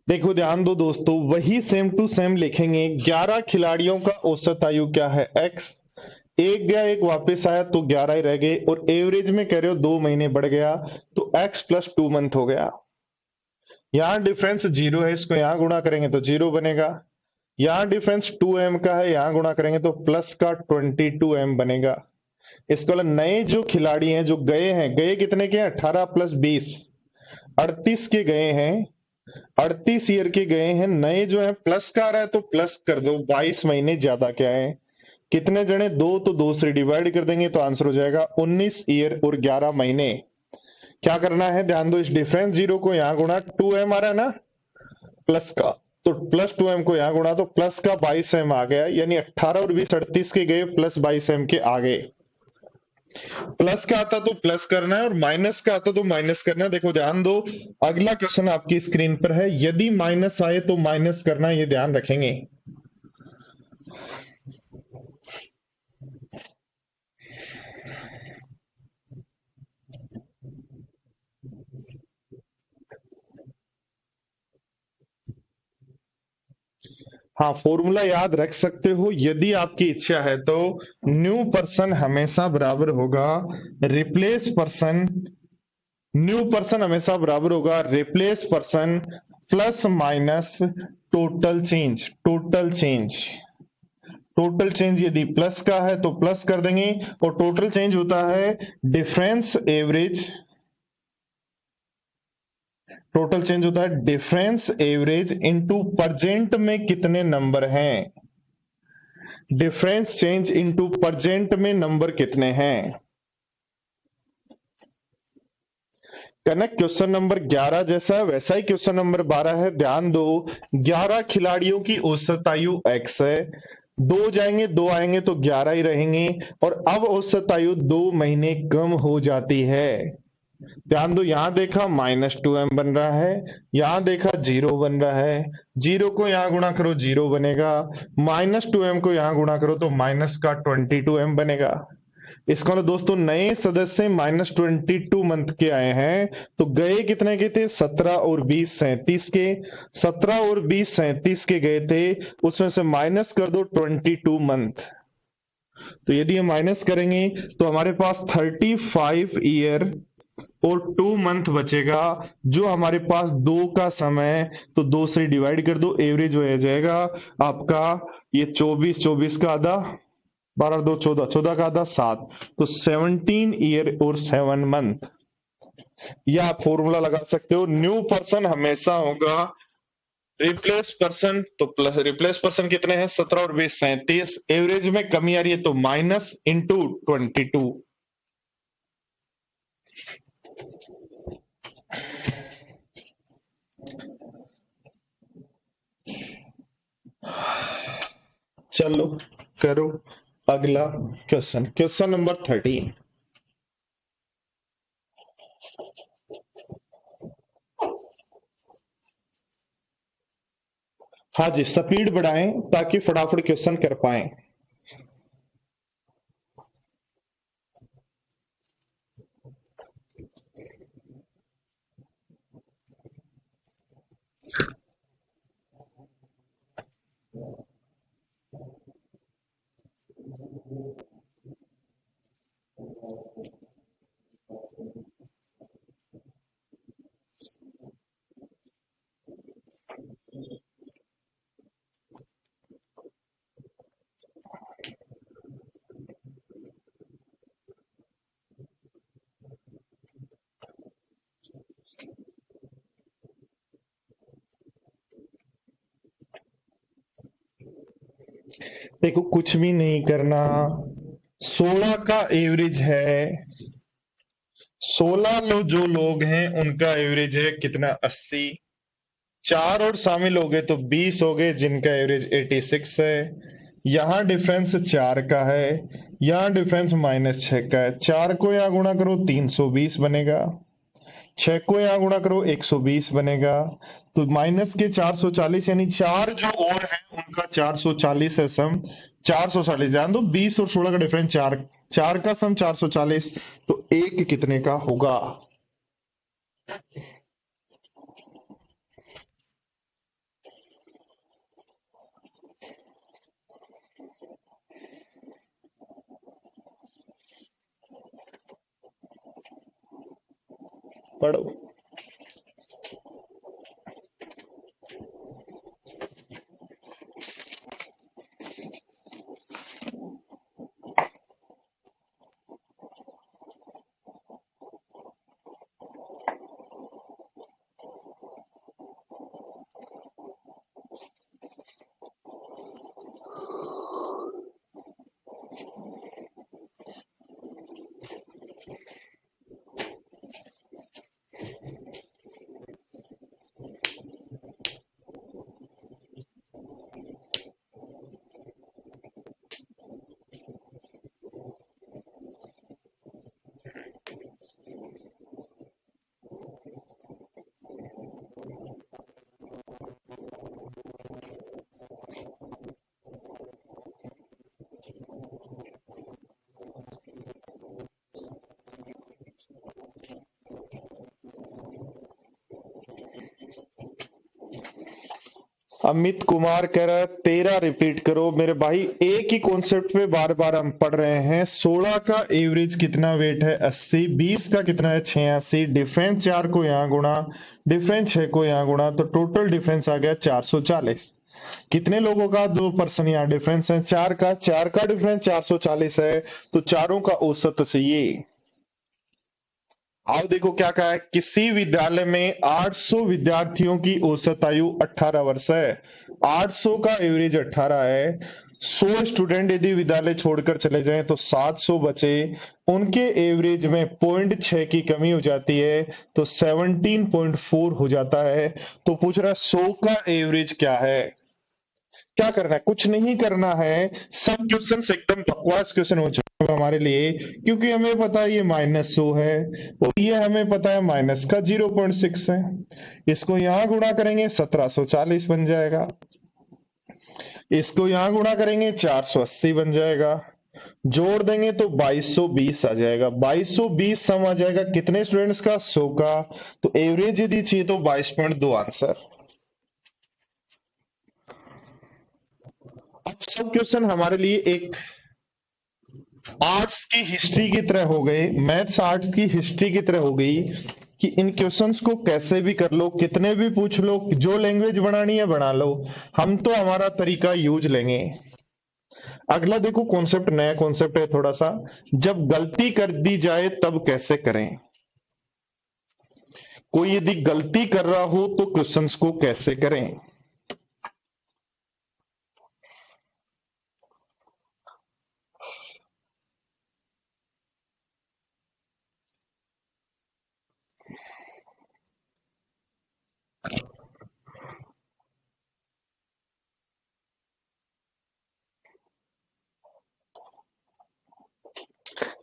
A: देखो ध्यान दो दोस्तों, वही सेम टू सेम लिखेंगे। 11 खिलाड़ियों का औसत आयु क्या है? एक्स। एक गया एक वापस आया तो 11 ही रह गए, और एवरेज में कह रहे हो 2 महीने बढ़ गया तो एक्स प्लस 2 मंथ हो गया। यहां डिफरेंस 0 है, इसको यहां गुणा करेंगे तो 0 बनेगा। यहां डिफरेंस 2m का है, यहां गुणा करेंगे तो प्लस का 22m बनेगा। इसको बोला नए जो खिलाड़ी हैं जो गए हैं, गए कितने के हैं? 18 प्लस 20 38 के गए हैं, 38 ईयर के गए हैं। नए जो है प्लस का आ रहा है तो प्लस कर दो, 22 महीने ज्यादा क्या है? कितने जने? दो, तो दो से डिवाइड कर देंगे तो आंसर हो जाएगा 19 ईयर और 11 महीने। क्या करना है? ध्यान दो, इस डिफरेंस 0 को यहां गुणा, 2m आ रहा है ना प्लस का, तो प्लस 2m को यहां गुणा तो प्लस का 22m आ गया, यानी 18 और 20 38 के गए प्लस 22m के आ गए। प्लस का आता तो प्लस करना है और माइनस का आता तो माइनस करना है। देखो ध्यान दो, अगला क्वेश्चन आपकी स्क्रीन पर है, यदि माइनस आए तो माइनस करना, ये ध्यान रखेंगे। हाँ, फॉर्मूला याद रख सकते हो यदि आपकी इच्छा है तो। न्यू पर्सन हमेशा बराबर होगा रिप्लेस पर्सन, न्यू पर्सन हमेशा बराबर होगा replace person plus minus total change. Total change, total change यदि प्लस का है तो प्लस कर देंगे, और टोटल चेंज होता है डिफरेंस एवरेज। टोटल चेंज होता है डिफरेंस एवरेज इनटू परजेंट में कितने नंबर हैं। डिफरेंस चेंज इनटू परजेंट में नंबर कितने हैं। कनेक्ट क्वेश्चन नंबर 11 जैसा है वैसा ही क्वेश्चन नंबर 12 है। ध्यान दो, 11 खिलाड़ियों की औसत आयु x है, दो जाएंगे दो आएंगे तो 11 ही रहेंगे, और अब औसत आयु 2 महीने कम हो जाती है। ध्यान दो, यहां देखा -2m बन रहा है, यहां देखा 0 बन रहा है। 0 को यहां गुणा करो 0 बनेगा, -2m को यहां गुणा करो तो माइनस का 22m बनेगा। इसका मतलब दोस्तों नए सदस्य -22 मंथ के आए हैं, तो गए कितने के थे? 17 और 20 37 के। 17 और 20 37 के गए थे, उसमें से माइनस कर दो 22 मंथ। तो यदि हम माइनस करेंगे तो हमारे पास 35 ईयर और 2 मंथ बचेगा, जो हमारे पास दो का समय, तो दो से डिवाइड कर दो, एवरेज हो जाएगा आपका ये 24, 24 का आधा 12 2 14, 14 का आधा 7, तो 17 ईयर और 7 मंथ। या आप फॉर्मूला लगा सकते हो, न्यू पर्सन हमेशा होगा रिप्लेस पर्सन, तो प्लस रिप्लेस पर्सन कितने हैं? 17 और 20 37, एवरेज में कमी आ रही है तो माइनस इंटू 22। चलो करो अगला क्वेश्चन, क्वेश्चन नंबर 13। हाँ जी, स्पीड बढ़ाएं ताकि फटाफट क्वेश्चन कर पाए। देखो कुछ भी नहीं करना, 16 का एवरेज है, 16 जो लोग हैं उनका एवरेज है कितना? 80। चार और शामिल हो गए तो 20 हो गए, जिनका एवरेज 86 है। यहां डिफरेंस 4 का है, यहां डिफरेंस -6 का है। 4 को यहां गुणा करो 320 बनेगा, 6 को यहां गुणा करो 120 बनेगा, तो माइनस के 440, यानी चार जो और हैं उनका 440 है सम। 440, ध्यान दो 20 और 16 का डिफरेंस 4, 4 का सम 440, तो एक कितने का होगा? पढ़ो। अमित कुमार कह रहा है 13 रिपीट करो मेरे भाई। एक ही कॉन्सेप्ट पे बार बार हम पढ़ रहे हैं। 16 का एवरेज कितना वेट है? 80। 20 का कितना है? 86। डिफरेंस 4 को यहाँ गुणा, डिफरेंस 6 को यहाँ गुणा, तो टोटल डिफरेंस आ गया 440। कितने लोगों का? 2% यहाँ डिफरेंस है। 4 का डिफरेंस 440 है, तो चारों का औसत चाहिए। आओ देखो क्या कहा है। किसी विद्यालय में 800 विद्यार्थियों की औसत आयु 18 वर्ष है। 800 का एवरेज 18 है। 100 स्टूडेंट यदि विद्यालय छोड़कर चले जाएं तो 700 बचे। उनके एवरेज में 0.6 की कमी हो जाती है, तो 17.4 हो जाता है। तो पूछ रहा है 100 का एवरेज क्या है। क्या करना है? कुछ नहीं करना है। सब क्वेश्चन एकदम बकवास क्वेश्चन हो चुका है हमारे लिए, क्योंकि हमें पता है ये -100 है और ये हमें पता है माइनस का 0.6 है। इसको यहां गुणा करेंगे 1740 बन जाएगा। इसको यहां गुणा करेंगे 480 बन जाएगा। जोड़ देंगे तो 2220 आ जाएगा। 2220 सम आ जाएगा कितने स्टूडेंट्स का? 100 का। तो एवरेज यदि चाहिए तो 22.2 आंसर। अब सब क्वेश्चन हमारे लिए एक आर्ट्स की हिस्ट्री की तरह हो गए, मैथ्स आर्ट्स की हिस्ट्री की तरह हो गई, कि इन क्वेश्चंस को कैसे भी कर लो, कितने भी पूछ लो, जो लैंग्वेज बनानी है बना लो। हम तो हमारा तरीका यूज लेंगे। अगला देखो कॉन्सेप्ट, नया कॉन्सेप्ट है थोड़ा सा। जब गलती कर दी जाए तब कैसे करें। कोई यदि गलती कर रहा हो तो क्वेश्चंस को कैसे करें।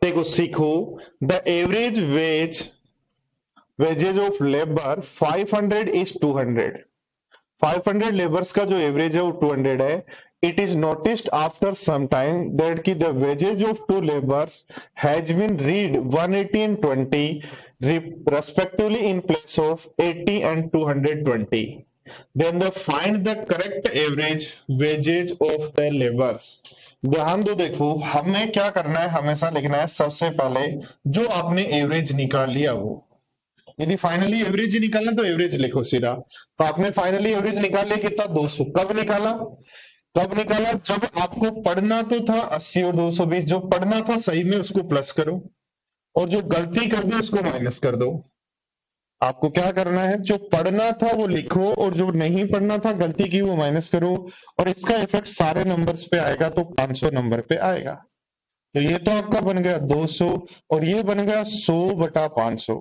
A: देखो सीखो। The average wages of labour 500 is 200। 500 labours का जो एवरेज है वो 200 है। It is noticed after some time that की the wages of two labours has been read 180 and 20 respectively in place of 80 and 220, then the find the correct average wages of the laborers। ध्यान दो, देखो हमें क्या करना है, हमेशा लिखना है सबसे पहले जो आपने एवरेज निकाल लिया वो। यदि फाइनली एवरेज ही निकालना तो एवरेज लिखो सीधा। तो आपने फाइनली एवरेज निकाल लिया कितना? 200। कब निकाला? कब निकाला? जब आपको पढ़ना तो था 80 और 220, जो पढ़ना था सही में उसको प्लस करो और जो गलती कर दी उसको माइनस कर दो। आपको क्या करना है? जो पढ़ना था वो लिखो और जो नहीं पढ़ना था, गलती की, वो माइनस करो। और इसका इफेक्ट सारे नंबर्स पे आएगा, तो 500 नंबर पे आएगा। तो ये तो आपका बन गया 200 और ये बन गया 100/500।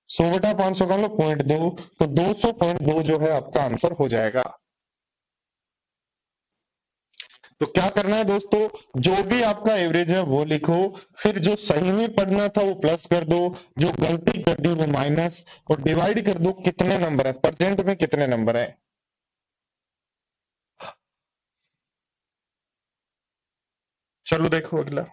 A: 100/500 का मतलब 0.2, तो 200.2 जो है आपका आंसर हो जाएगा। तो क्या करना है दोस्तों? जो भी आपका एवरेज है वो लिखो, फिर जो सही में पढ़ना था वो प्लस कर दो, जो गलती कर दी वो माइनस, और डिवाइड कर दो कितने नंबर है, परसेंट में कितने नंबर है। चलो देखो अगला।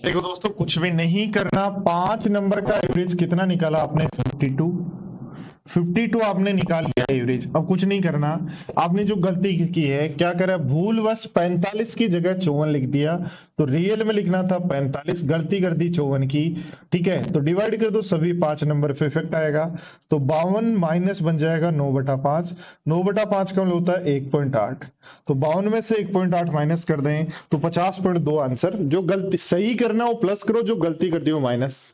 A: देखो दोस्तों, कुछ भी नहीं करना। 5 नंबर का एवरेज कितना निकाला आपने? 52। 52 आपने निकाल लिया एवरेज। अब कुछ नहीं करना। आपने जो गलती की है, क्या करा, भूलवश 45 की जगह 54 लिख दिया। तो रियल में लिखना था 45, गलती कर दी 54 की। ठीक है, तो डिवाइड कर दो सभी 5 नंबर पे, इफेक्ट आएगा। तो 52 माइनस बन जाएगा 9/5। 9/5 का मतलब होता है 1.8। तो 52 में से 1.8 माइनस कर दें तो 50.2 आंसर। जो गलती सही करना वो प्लस करो, जो गलती कर दी वो माइनस।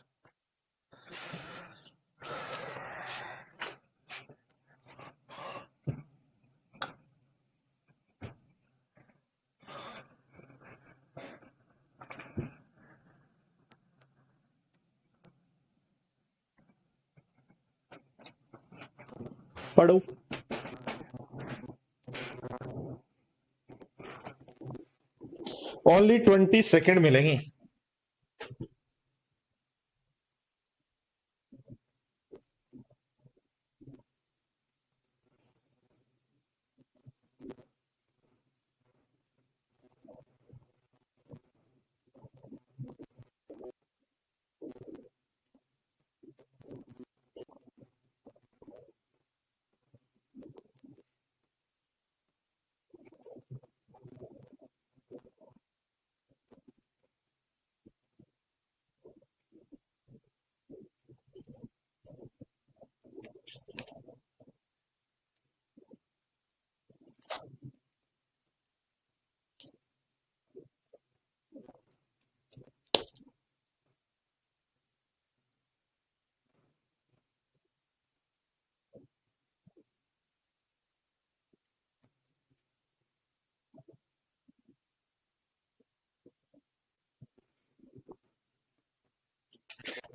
A: पढ़ो। ओनली 20 सेकेंड मिलेंगे।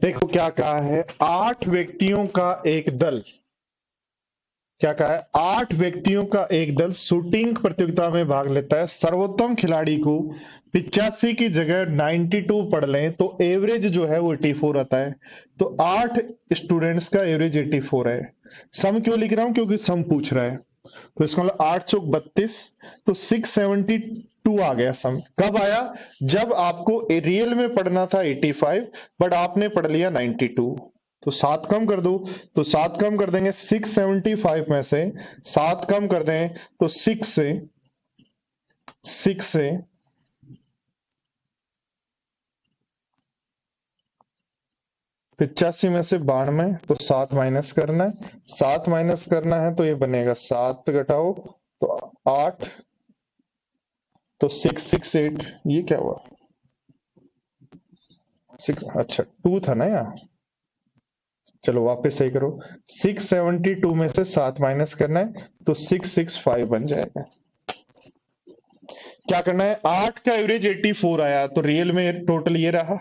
A: देखो क्या कहा है, 8 व्यक्तियों का एक दल। क्या कहा है, 8 व्यक्तियों का एक दल शूटिंग प्रतियोगिता में भाग लेता है। सर्वोत्तम खिलाड़ी को 85 की जगह 92 पढ़ लें तो एवरेज जो है वो 84 आता है। तो 8 स्टूडेंट्स का एवरेज 84 है। सम क्यों लिख रहा हूं? क्योंकि सम पूछ रहा है। तो इसका मतलब 8 चौक 32। तो 672 आ गया सम। कब आया? जब आपको रियल में पढ़ना था 85, बट आपने पढ़ लिया 92। तो 7 कम कर दो। तो 7 कम कर देंगे 675 में से। 7 कम कर दें तो 6 से 85 में से 92। तो 7 माइनस करना है। 7 माइनस करना है तो ये बनेगा 7 घटाओ तो 8। तो 668। ये क्या हुआ? 6, अच्छा 2 था ना यहाँ। चलो वापस सही करो। 672 में से 7 माइनस करना है तो 665 बन जाएगा। क्या करना है? 8 का एवरेज 84 आया तो रियल में टोटल ये रहा।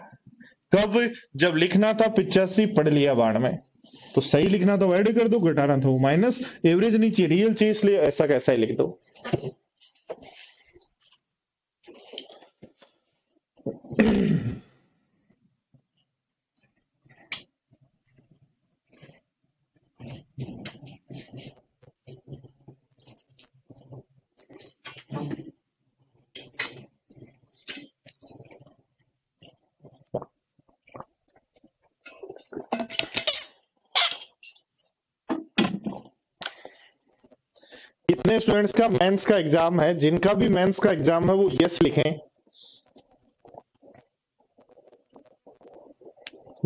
A: कब? जब लिखना था 85, पढ़ लिया 92। तो सही लिखना था वो ऐड कर दो, घटाना था वो माइनस। एवरेज नहीं चाहिए, रियल चाहिए, इसलिए ऐसा कैसा ही लिख दो। कितने स्टूडेंट्स का मेंस का एग्जाम है? जिनका भी मेंस का एग्जाम है वो यस लिखें।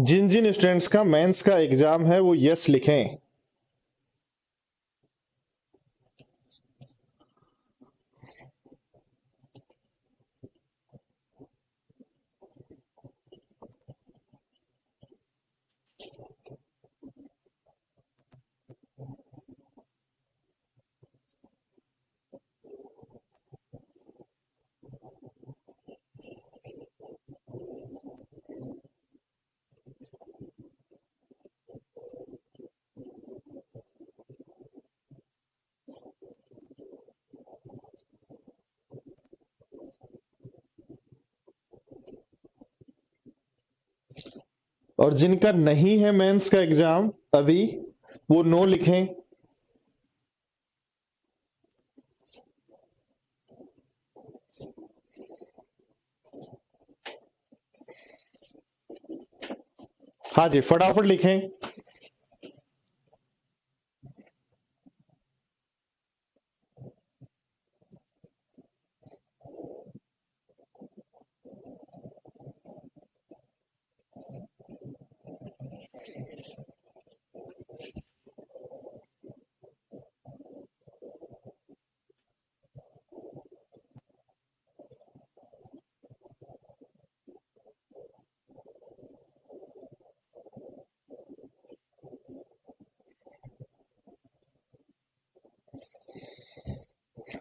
A: जिन जिन स्टूडेंट्स का मेंस का एग्जाम है वो यस लिखें। और जिनका नहीं है मेंस का एग्जाम अभी, वो नो लिखें। हाँ जी, फटाफट लिखें।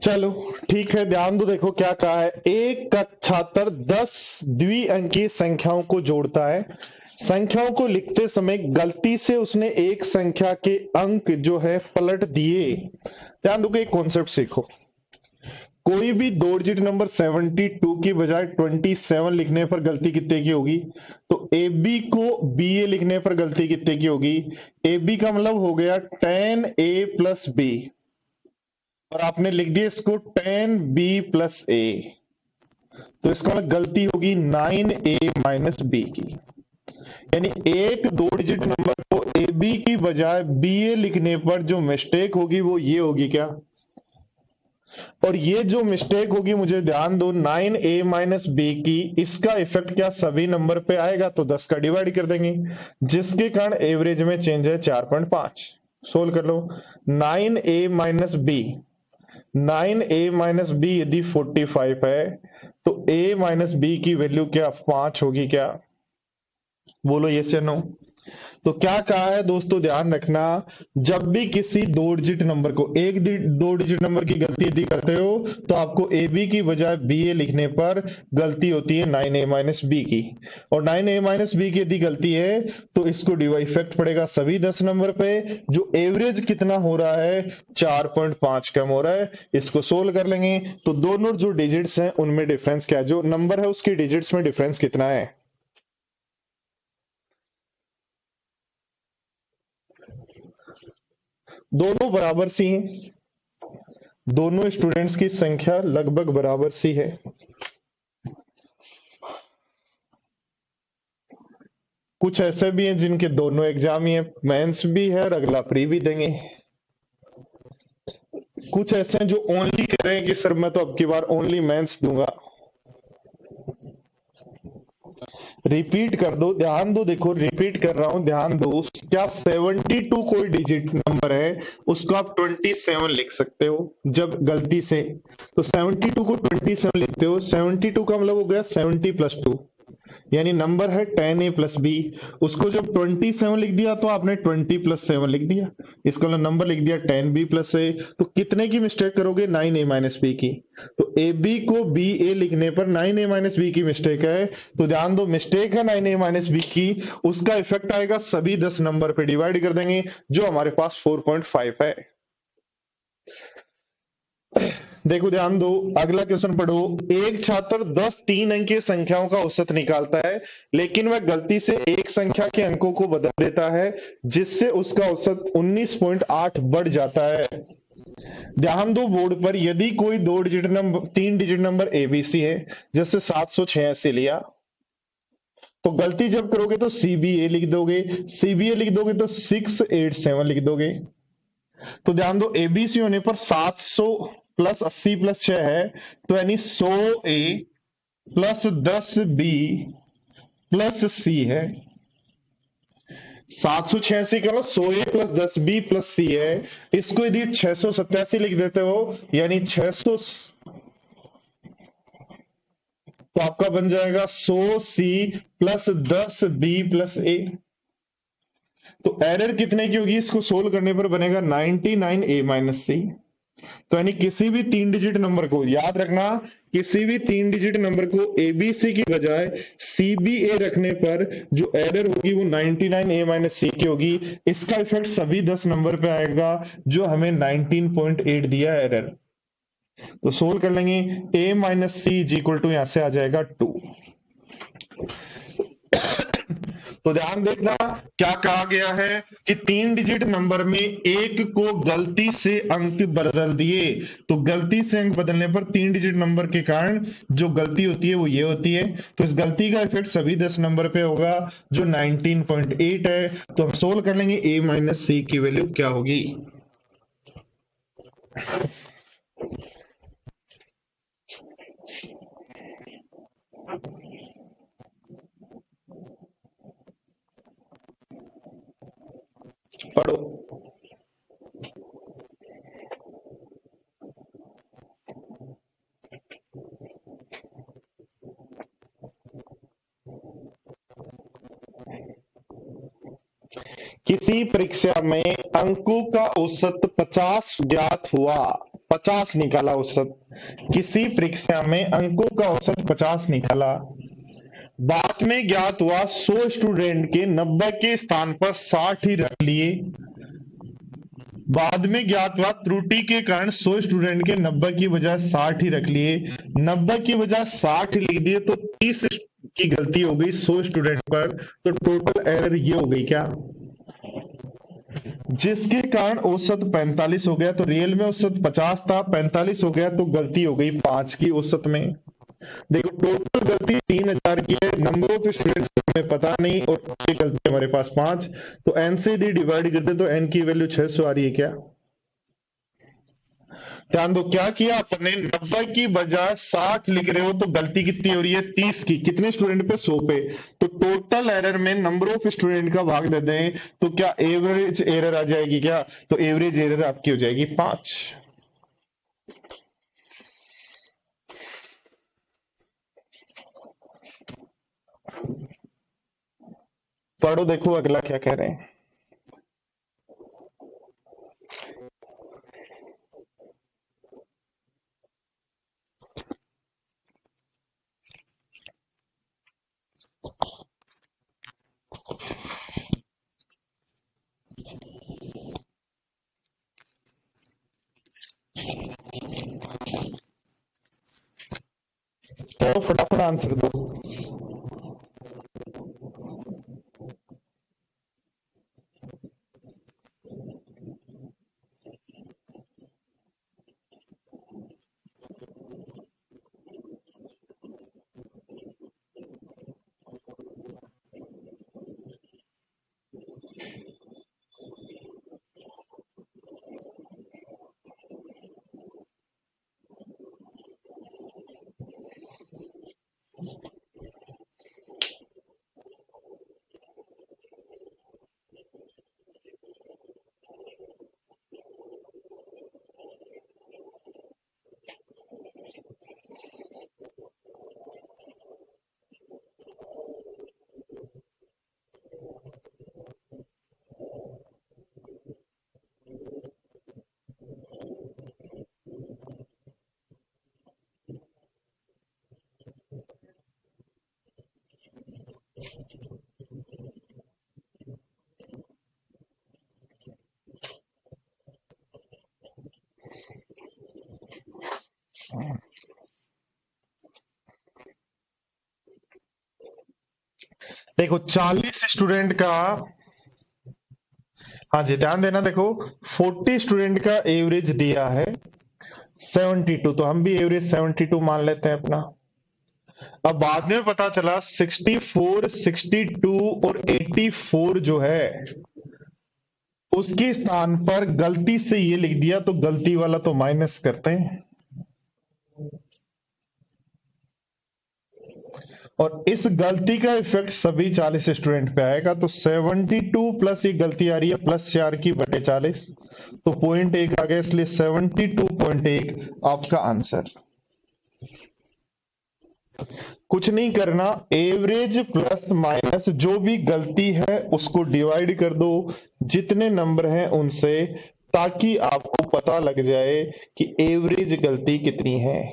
A: चलो ठीक है, ध्यान दो, देखो क्या कहा है। एक का छात्र 10 द्विअंकीय संख्याओं को जोड़ता है। संख्याओं को लिखते समय गलती से उसने एक संख्या के अंक जो है पलट दिए। ध्यान दो कि एक कॉन्सेप्ट सीखो। कोई भी दो डिजिट नंबर 72 की बजाय 27 लिखने पर गलती कितने की होगी? तो ए बी को बी ए लिखने पर गलती कितने की होगी? ए बी का मतलब हो गया 10a प्लस बी, और आपने लिख दिया इसको 10b प्लस ए, तो इसका मतलब गलती होगी 9a माइनस बी की। यानी एक दो डिजिट नंबर को ए बी की बजाय बी ए लिखने पर जो मिस्टेक होगी वो ये होगी क्या? और ये जो मिस्टेक होगी, मुझे ध्यान दो, 9a माइनस बी की, इसका इफेक्ट क्या सभी नंबर पे आएगा? तो 10 का डिवाइड कर देंगे, जिसके कारण एवरेज में चेंज है 4.5। सोल्व कर लो। 9a minus B, 9a minus B यदि 45 है तो a माइनस बी की वैल्यू क्या 5 होगी क्या? बोलो यस या नो। तो क्या कहा है दोस्तों, ध्यान रखना, जब भी किसी दो डिजिट नंबर को दो डिजिट नंबर की गलती यदि करते हो तो आपको ए बी की बजाय बी ए लिखने पर गलती होती है 9a माइनस बी की। और 9a माइनस बी की यदि गलती है तो इसको डिवाइड इफेक्ट पड़ेगा सभी 10 नंबर पे, जो एवरेज कितना हो रहा है 4.5 कम हो रहा है। इसको सोल्व कर लेंगे तो दोनों जो डिजिट्स हैं उनमें डिफरेंस क्या है, जो नंबर है उसकी डिजिट्स में डिफरेंस कितना है? दोनों बराबर सी हैं, दोनों स्टूडेंट्स की संख्या लगभग बराबर सी है। कुछ ऐसे भी हैं जिनके दोनों एग्जाम ही है, मेंस भी है और अगला प्री भी देंगे। कुछ ऐसे हैं जो ओनली कह रहे हैं कि सर मैं तो अब की बार ओनली मेंस दूंगा। रिपीट कर दो, ध्यान दो, देखो रिपीट कर रहा हूं, ध्यान दो। क्या 72 कोई डिजिट नंबर है, उसको आप 27 लिख सकते हो जब गलती से, तो 72 को 27 लिखते हो। 72 का मतलब हो गया 70 प्लस 2, यानी नंबर है 10a प्लस बी। उसको जब 27 लिख दिया तो आपने 20 प्लस 7 लिख दिया, इसका मतलब नंबर लिख दिया 10b प्लस ए। तो कितने की मिस्टेक करोगे? 9a माइनस बी की। तो ए बी को बी ए लिखने पर 9a माइनस बी की मिस्टेक है। तो ध्यान दो, मिस्टेक है 9a माइनस बी की, उसका इफेक्ट आएगा सभी 10 नंबर पे, डिवाइड कर देंगे, जो हमारे पास 4.5 है। देखो ध्यान दो, अगला क्वेश्चन पढ़ो। एक छात्र 10 तीन अंकीय संख्याओं का औसत निकालता है, लेकिन वह गलती से एक संख्या के अंकों को बदल देता है, जिससे उसका औसत 19.8 बढ़ जाता है। ध्यान दो बोर्ड पर, यदि कोई दो डिजिट नंबर, तीन डिजिट नंबर एबीसी है, जैसे 786 लिया, तो गलती जब करोगे तो सीबीए लिख दोगे, सीबीए लिख दोगे तो 687 लिख दोगे। तो ध्यान दो, एबीसी होने पर 700 प्लस 80 प्लस 6 है, तो यानी 100 ए प्लस 10 बी प्लस सी है। 786 का 100 ए प्लस 10 बी प्लस सी है। इसको यदि 687 लिख देते हो, यानी 600, तो आपका बन जाएगा 100 सी प्लस 10 बी प्लस ए। तो एरर कितने की होगी, इसको सोल्व करने पर बनेगा 99 ए माइनस सी। तो यानी किसी भी तीन डिजिट नंबर को, याद रखना, किसी भी तीन डिजिट नंबर को एबीसी की बजाय सीबीए रखने पर जो एरर होगी वो 99 ए माइनस सी की होगी। इसका इफेक्ट सभी 10 नंबर पे आएगा जो हमें 19.8 दिया है एरर। तो सोल्व कर लेंगे, A minus C is equal to, यहां से आ जाएगा 2। तो ध्यान देखना, क्या कहा गया है कि तीन डिजिट नंबर में एक को गलती से अंक बदल दिए। तो गलती से अंक बदलने पर तीन डिजिट नंबर के कारण जो गलती होती है वो ये होती है। तो इस गलती का इफेक्ट सभी 10 नंबर पे होगा जो 19.8 है। तो हम सोल्व कर लेंगे, ए माइनस सी की वैल्यू क्या होगी। पढ़ो। किसी परीक्षा में अंकों का औसत 50 ज्ञात हुआ, 50 निकाला औसत। किसी परीक्षा में अंकों का औसत 50 निकाला, बाद में ज्ञात हुआ 100 स्टूडेंट के 90 के स्थान पर 60 ही रख लिए। बाद में ज्ञात हुआ त्रुटि के कारण 100 स्टूडेंट के 90 की बजाय 60 ही रख लिए। 90 की बजाय 60 लिख दिए तो 30 की गलती हो गई 100 स्टूडेंट पर। तो टोटल एरर ये हो गई क्या, जिसके कारण औसत 45 हो गया। तो रियल में औसत 50 था, 45 हो गया, तो गलती हो गई 5 की औसत में। देखो टोटल गलती 3000 की है, नंबर ऑफ स्टूडेंट्स हमें पता नहीं, और ये गलती हमारे पास 5। तो n से यदि डिवाइड करते तो n की वैल्यू 600 आ रही है क्या। ध्यान दो, क्या किया आपने, 90 की बजाय 60 लिख रहे हो, तो गलती कितनी हो रही है, 30 की। कितने स्टूडेंट पे, 100 पे। तो टोटल एरर में नंबर ऑफ स्टूडेंट का भाग दे दें तो क्या एवरेज एरर आ जाएगी क्या। तो एवरेज एरर आपकी हो जाएगी 5। पढ़ो, देखो अगला क्या कह रहे हैं। तो फटाफट आंसर दो। देखो 40 स्टूडेंट का, हाँ जी ध्यान देना, देखो 40 स्टूडेंट का एवरेज दिया है 72, तो हम भी एवरेज 72 मान लेते हैं अपना। अब बाद में पता चला 64, 62 और 84 जो है उसके स्थान पर गलती से ये लिख दिया, तो गलती वाला तो माइनस करते हैं। और इस गलती का इफेक्ट सभी 40 स्टूडेंट पे आएगा, तो 72 प्लस ये गलती आ रही है +4 की बटे 40, तो 0.1 आ गया, इसलिए 72.1 आपका आंसर। कुछ नहीं करना, एवरेज प्लस माइनस जो भी गलती है उसको डिवाइड कर दो जितने नंबर हैं उनसे, ताकि आपको पता लग जाए कि एवरेज गलती कितनी है।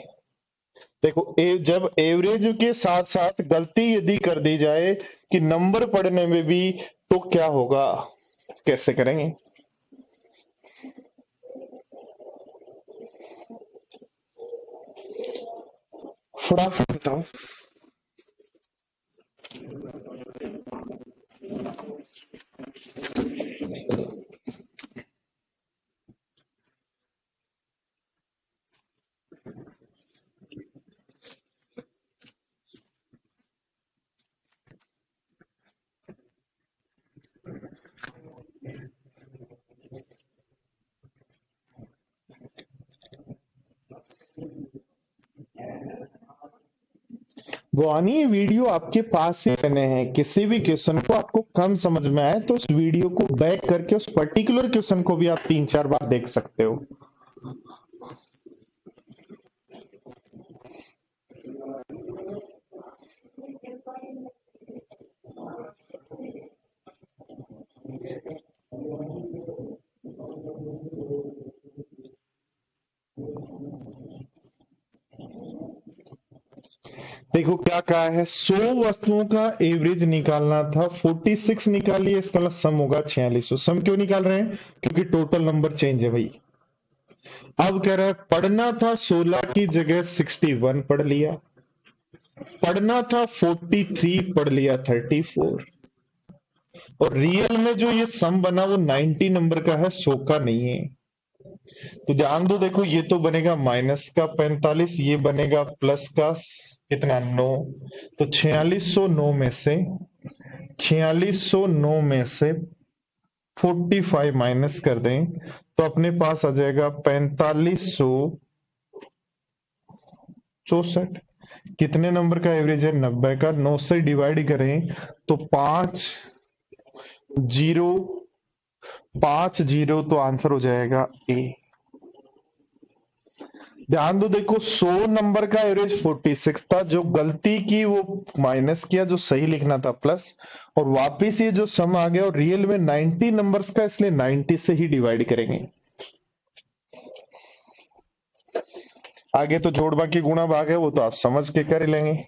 A: देखो जब एवरेज के साथ साथ गलती यदि कर दी जाए कि नंबर पढ़ने में भी, तो क्या होगा, कैसे करेंगे? फटाफट बताओ। वो आनी वीडियो आपके पास ही रहने हैं, किसी भी क्वेश्चन को आपको कम समझ में आए तो उस वीडियो को बैक करके उस पर्टिकुलर क्वेश्चन को भी आप 3-4 बार देख सकते हो। देखो क्या कहा है, 100 वस्तुओं का एवरेज निकालना था, 46 निकालिए, इसका मतलब सम होगा 46। सम क्यों निकाल रहे हैं? क्योंकि टोटल नंबर चेंज है भाई। अब कह रहा है पढ़ना था 16 की जगह 61 पढ़ लिया, पढ़ना था 43 पढ़ लिया 34, और रियल में जो ये सम बना वो 90 नंबर का है, 100 का नहीं है। तो ध्यान दो, देखो ये तो बनेगा माइनस का 45, ये बनेगा प्लस का कितना 9, तो 4609 में से 4609 में से 45 माइनस कर दें तो अपने पास आ जाएगा 4564। कितने नंबर का एवरेज है? 90 का। 9 से डिवाइड करें तो 5 जीरो, 5 जीरो, तो आंसर हो जाएगा ए। ध्यान दो, देखो 100 नंबर का एवरेज 46 था, जो गलती की वो माइनस किया, जो सही लिखना था प्लस, और वापिस ये जो सम आ गया और रियल में 90 नंबर्स का, इसलिए 90 से ही डिवाइड करेंगे। आगे तो जोड़ बाकी गुणा भाग है, वो तो आप समझ के कर लेंगे।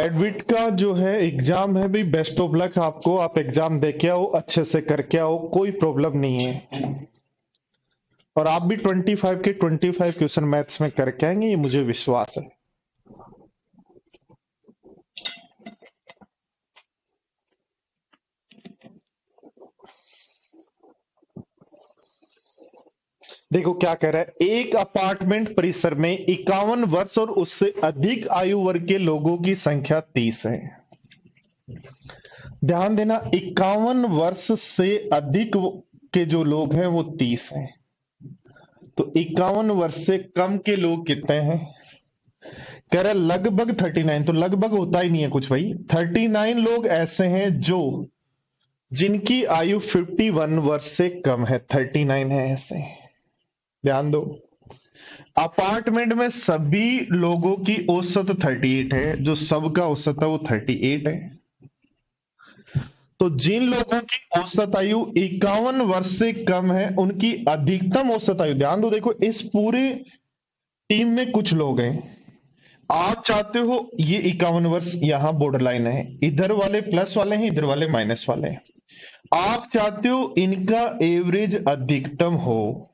A: एडविट का जो है एग्जाम है भाई, बेस्ट ऑफ लक आपको, आप एग्जाम दे के आओ, अच्छे से करके आओ, कोई प्रॉब्लम नहीं है। और आप भी 25 के 25 क्वेश्चन मैथ्स में करके आएंगे, ये मुझे विश्वास है। देखो क्या कह रहा है, एक अपार्टमेंट परिसर में 51 वर्ष और उससे अधिक आयु वर्ग के लोगों की संख्या 30 है। ध्यान देना, 51 वर्ष से अधिक के जो लोग हैं वो 30 हैं। तो 51 वर्ष से कम के लोग कितने हैं? कह रहा है लगभग 39। तो लगभग होता ही नहीं है कुछ भाई, 39 लोग ऐसे हैं जो जिनकी आयु 51 वर्ष से कम है, 39 है ऐसे। ध्यान दो, अपार्टमेंट में सभी लोगों की औसत 38 है, जो सबका औसत है वो 38 है। तो जिन लोगों की औसत आयु 51 वर्ष से कम है, उनकी अधिकतम औसत आयु, ध्यान दो, देखो इस पूरे टीम में कुछ लोग हैं, आप चाहते हो ये 51 वर्ष यहां बॉर्डर लाइन है, इधर वाले प्लस वाले हैं, इधर वाले माइनस वाले हैं, आप चाहते हो इनका एवरेज अधिकतम हो,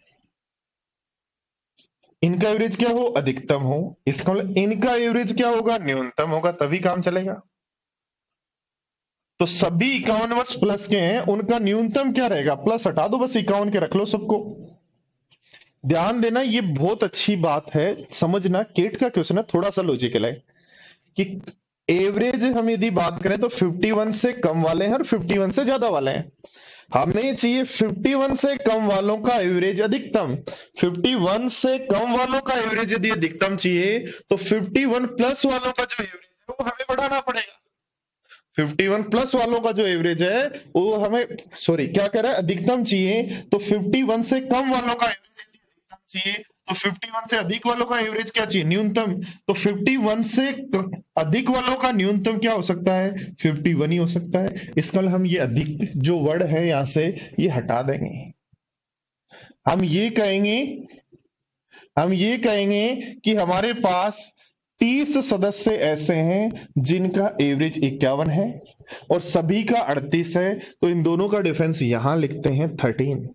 A: इनका एवरेज क्या हो? अधिकतम हो। इसका मतलब इनका एवरेज क्या होगा? न्यूनतम होगा, तभी काम चलेगा। तो सभी 51 वर्ष प्लस के हैं, उनका न्यूनतम क्या रहेगा? प्लस हटा दो, बस 51 के रख लो सबको। ध्यान देना, ये बहुत अच्छी बात है, समझना, केट का क्वेश्चन है, थोड़ा सा लॉजिकल है कि एवरेज हम यदि बात करें तो 51 से कम वाले हैं और 51 से ज्यादा वाले हैं। हमें चाहिए 51 से कम वालों का एवरेज अधिकतम। 51 से कम वालों का एवरेज यदि अधिकतम चाहिए तो 51 प्लस वालों का जो एवरेज है वो हमें बढ़ाना पड़ेगा। 51 प्लस वालों का जो एवरेज है वो हमें, सॉरी क्या कह रहा है, अधिकतम चाहिए, तो 51 से कम वालों का एवरेज अधिकतम चाहिए, तो 51 से अधिक वालों का एवरेज क्या चाहिए? न्यूनतम। तो 51 से अधिक वालों का न्यूनतम क्या हो सकता है? 51 ही हो सकता है। इसका मतलब हम ये अधिक जो वर्ड है यहां से ये हटा देंगे। हम ये कहेंगे हम ये कहेंगे कि हमारे पास 30 सदस्य ऐसे हैं जिनका एवरेज 51 है और सभी का 38 है, तो इन दोनों का डिफरेंस यहां लिखते हैं 13।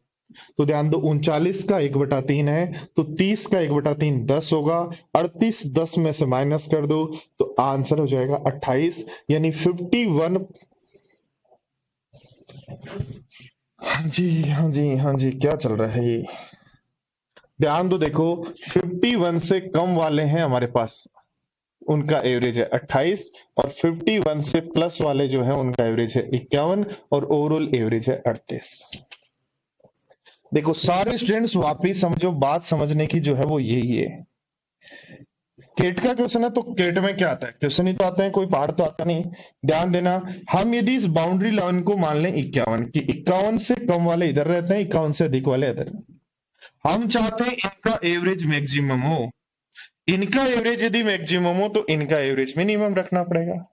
A: तो ध्यान दो, 39 का 1/3 है, तो 30 का 1/3 10 होगा, 38 10 में से माइनस कर दो तो आंसर हो जाएगा 28, यानी 51। हाँ जी, हाँ जी, हाँ जी, क्या चल रहा है ये? ध्यान दो, देखो 51 से कम वाले हैं हमारे पास, उनका एवरेज है 28, और 51 से प्लस वाले जो है उनका एवरेज है 51, और ओवरऑल एवरेज है 38। देखो सारे स्टूडेंट्स वापिस समझो, बात समझने की जो है वो यही है। केट का क्वेश्चन है तो केट में क्या आता है? क्वेश्चन ही तो आता है, कोई पहाड़ तो आता नहीं। ध्यान देना, हम यदि इस बाउंड्री लाइन को मान लें 51 की, 51 से कम वाले इधर रहते हैं, 51 से अधिक वाले इधर, हम चाहते हैं इनका एवरेज मैक्सिमम हो, इनका एवरेज यदि मैक्सिमम हो तो इनका एवरेज मिनिमम रखना पड़ेगा,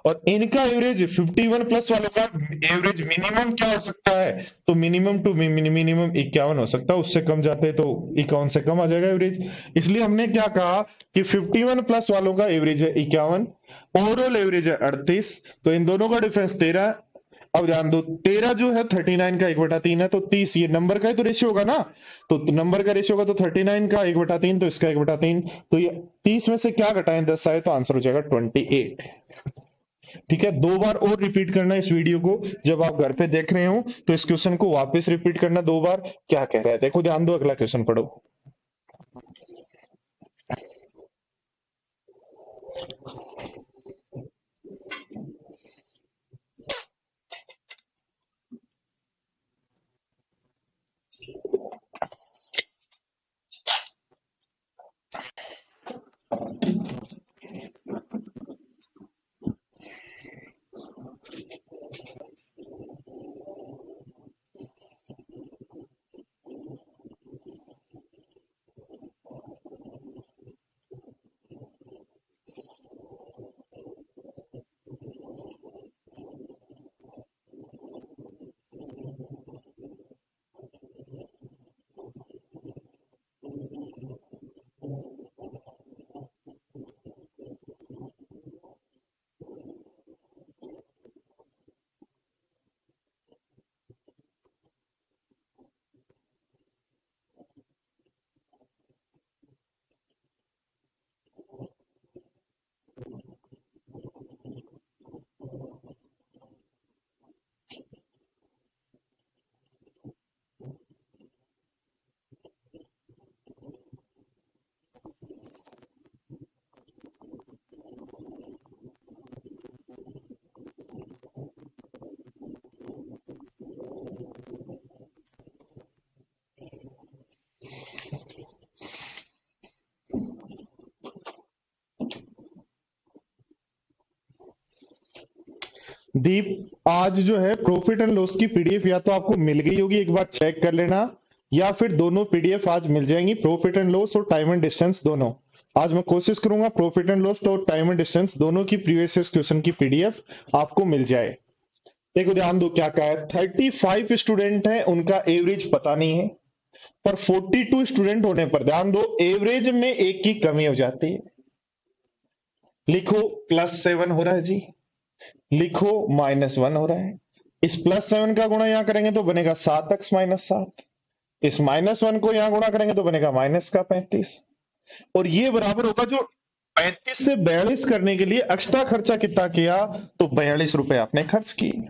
A: और इनका एवरेज 51 प्लस वालों का एवरेज मिनिमम क्या हो सकता है? तो मिनिमम टू मिनिमम 51 हो सकता है, उससे कम जाते तो 51 से कम आ जाएगा एवरेज। इसलिए हमने क्या कहा कि 51 प्लस वालों का एवरेज है 51, ओवरऑल एवरेज है 38, तो इन दोनों का डिफरेंस 13। अब ध्यान दो, 13 जो है 39 का 1/3 है, तो 30 ये नंबर का ही तो रेशियो होगा ना, तो नंबर का रेशियो होगा, तो 39 का 1/3 तो इसका 1/3, तो ये 30 में से क्या घटाएं, 10 आए, तो आंसर हो जाएगा 28। ठीक है, दो बार और रिपीट करना इस वीडियो को, जब आप घर पे देख रहे हो तो इस क्वेश्चन को वापस रिपीट करना दो बार, क्या कह रहा है देखो, ध्यान दो, अगला क्वेश्चन पढ़ो। दीप, आज जो है प्रॉफिट एंड लॉस की पीडीएफ या तो आपको मिल गई होगी, एक बार चेक कर लेना, या फिर दोनों पीडीएफ आज मिल जाएंगी, प्रॉफिट एंड लॉस और टाइम एंड डिस्टेंस दोनों। आज मैं कोशिश करूंगा प्रॉफिट एंड लॉस और टाइम एंड डिस्टेंस दोनों की प्रीवियस ईयर क्वेश्चन की पीडीएफ आपको मिल जाए। देखो ध्यान दो क्या कहा है, 35 स्टूडेंट हैं, उनका एवरेज पता नहीं है, पर 42 स्टूडेंट होने पर ध्यान दो एवरेज में एक की कमी हो जाती है। लिखो +7 हो रहा है जी, लिखो -1 हो रहा है। इस +7 का गुणा यहां करेंगे तो बनेगा 7x - 7। इस -1 को यहां गुणा करेंगे तो बनेगा माइनस का 35। और ये बराबर होगा जो 35 से 42 करने के लिए एक्स्ट्रा खर्चा कितना किया, तो 42 रुपए आपने खर्च किए।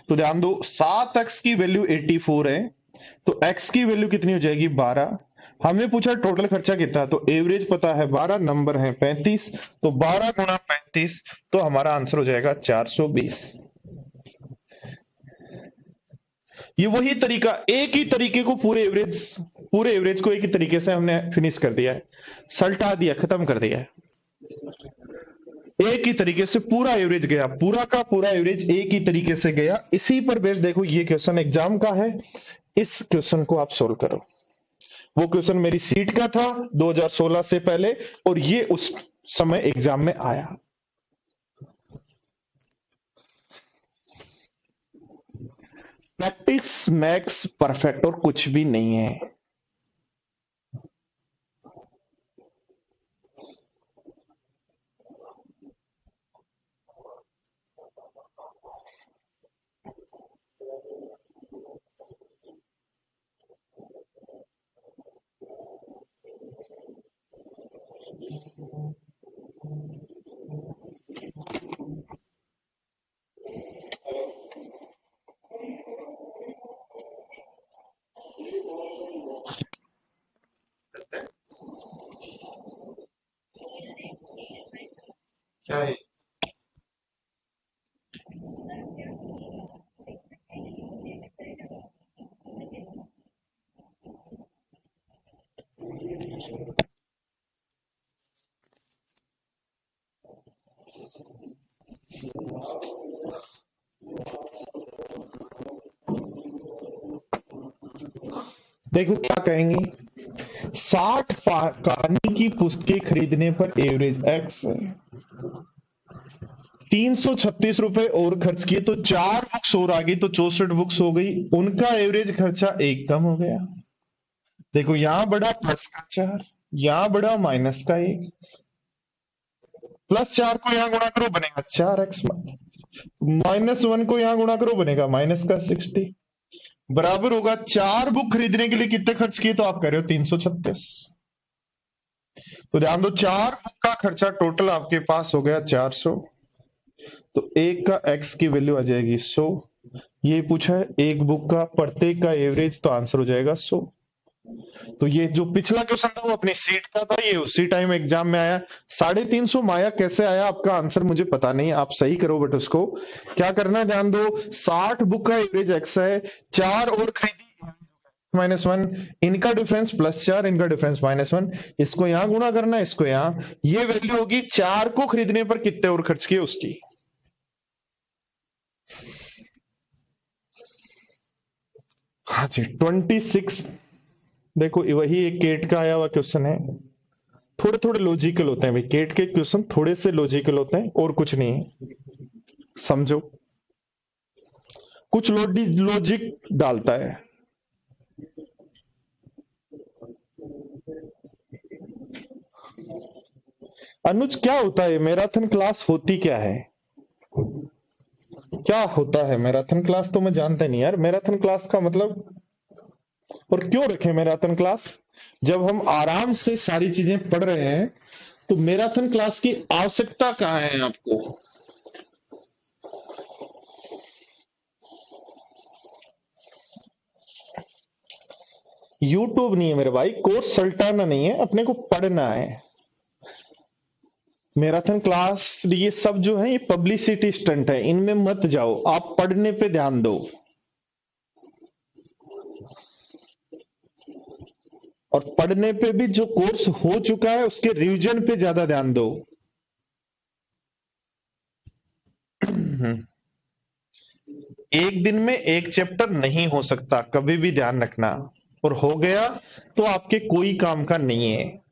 A: तो ध्यान दो 7x की वैल्यू 84 है, तो x की वैल्यू कितनी हो जाएगी 12। हमें पूछा टोटल खर्चा कितना, तो एवरेज पता है 12, नंबर है 35, तो 12 गुणा 35, तो हमारा आंसर हो जाएगा 420। ये वही तरीका, एक ही तरीके को पूरे एवरेज को एक ही तरीके से हमने फिनिश कर दिया है, सल्टा दिया, खत्म कर दिया है। एक ही तरीके से पूरा एवरेज गया, पूरा का पूरा एवरेज एक ही तरीके से गया। इसी पर बेस देखो ये क्वेश्चन एग्जाम का है, इस क्वेश्चन को आप सोल्व करो। वो क्वेश्चन मेरी सीट का था 2016 से पहले, और ये उस समय एग्जाम में आया। प्रैक्टिस मैक्स परफेक्ट और कुछ भी नहीं है। क्या है? देखो क्या कहेंगे, 60 कहानी की पुस्तकें खरीदने पर एवरेज एक्स है, 336 रुपए और खर्च किए तो 4 बुक्स और आ गई, तो 64 बुक्स हो गई, उनका एवरेज खर्चा एक कम हो गया। देखो यहां बढ़ा +4, यहां बढ़ा -1, +4 को यहां गुणा करो बनेगा 4x, -1 को यहां गुणा करो बनेगा -60, बराबर होगा 4 बुक खरीदने के लिए कितने खर्च किए, तो आप कह रहे हो 336। तो ध्यान दो 4 बुक का खर्चा टोटल आपके पास हो गया 400, तो एक का x की वैल्यू आ जाएगी 100। ये पूछा है एक बुक का प्रत्येक का एवरेज, तो आंसर हो जाएगा 100। तो ये जो पिछला क्वेश्चन था वो अपनी सीट का था, ये उसी टाइम एग्जाम में आया। 350 माया कैसे आया आपका आंसर मुझे पता नहीं, आप सही करो, बट उसको क्या करना है ध्यान दो, 60 बुक का एवरेज एक्स है, 4 और खरीदी -1, इनका डिफरेंस +4, इनका डिफरेंस -1, इसको यहां गुणा करना है, इसको यहां, ये वैल्यू होगी 4 को खरीदने पर कितने और खर्च किए उसकी। हाँ जी 26। देखो वही एक केट का आया हुआ क्वेश्चन है, थोड़े थोड़े लॉजिकल होते हैं भाई, केट के क्वेश्चन थोड़े से लॉजिकल होते हैं और कुछ नहीं है, समझो, कुछ लॉजिक डालता है। अनुज क्या होता है मैराथन क्लास, होती क्या है, क्या होता है मैराथन क्लास, तो मैं जानता नहीं यार मैराथन क्लास का मतलब, और क्यों रखें मैराथन क्लास, जब हम आराम से सारी चीजें पढ़ रहे हैं, तो मैराथन क्लास की आवश्यकता कहाँ है आपको। यूट्यूब नहीं है मेरे भाई, कोर्स सल्टाना नहीं है, अपने को पढ़ना है। मैराथन क्लास ये सब जो है ये पब्लिसिटी स्टंट है, इनमें मत जाओ, आप पढ़ने पे ध्यान दो, और पढ़ने पे भी जो कोर्स हो चुका है उसके रिवीजन पे ज्यादा ध्यान दो। एक दिन में एक चैप्टर नहीं हो सकता, कभी भी ध्यान रखना। और हो गया तो आपके कोई काम का नहीं है।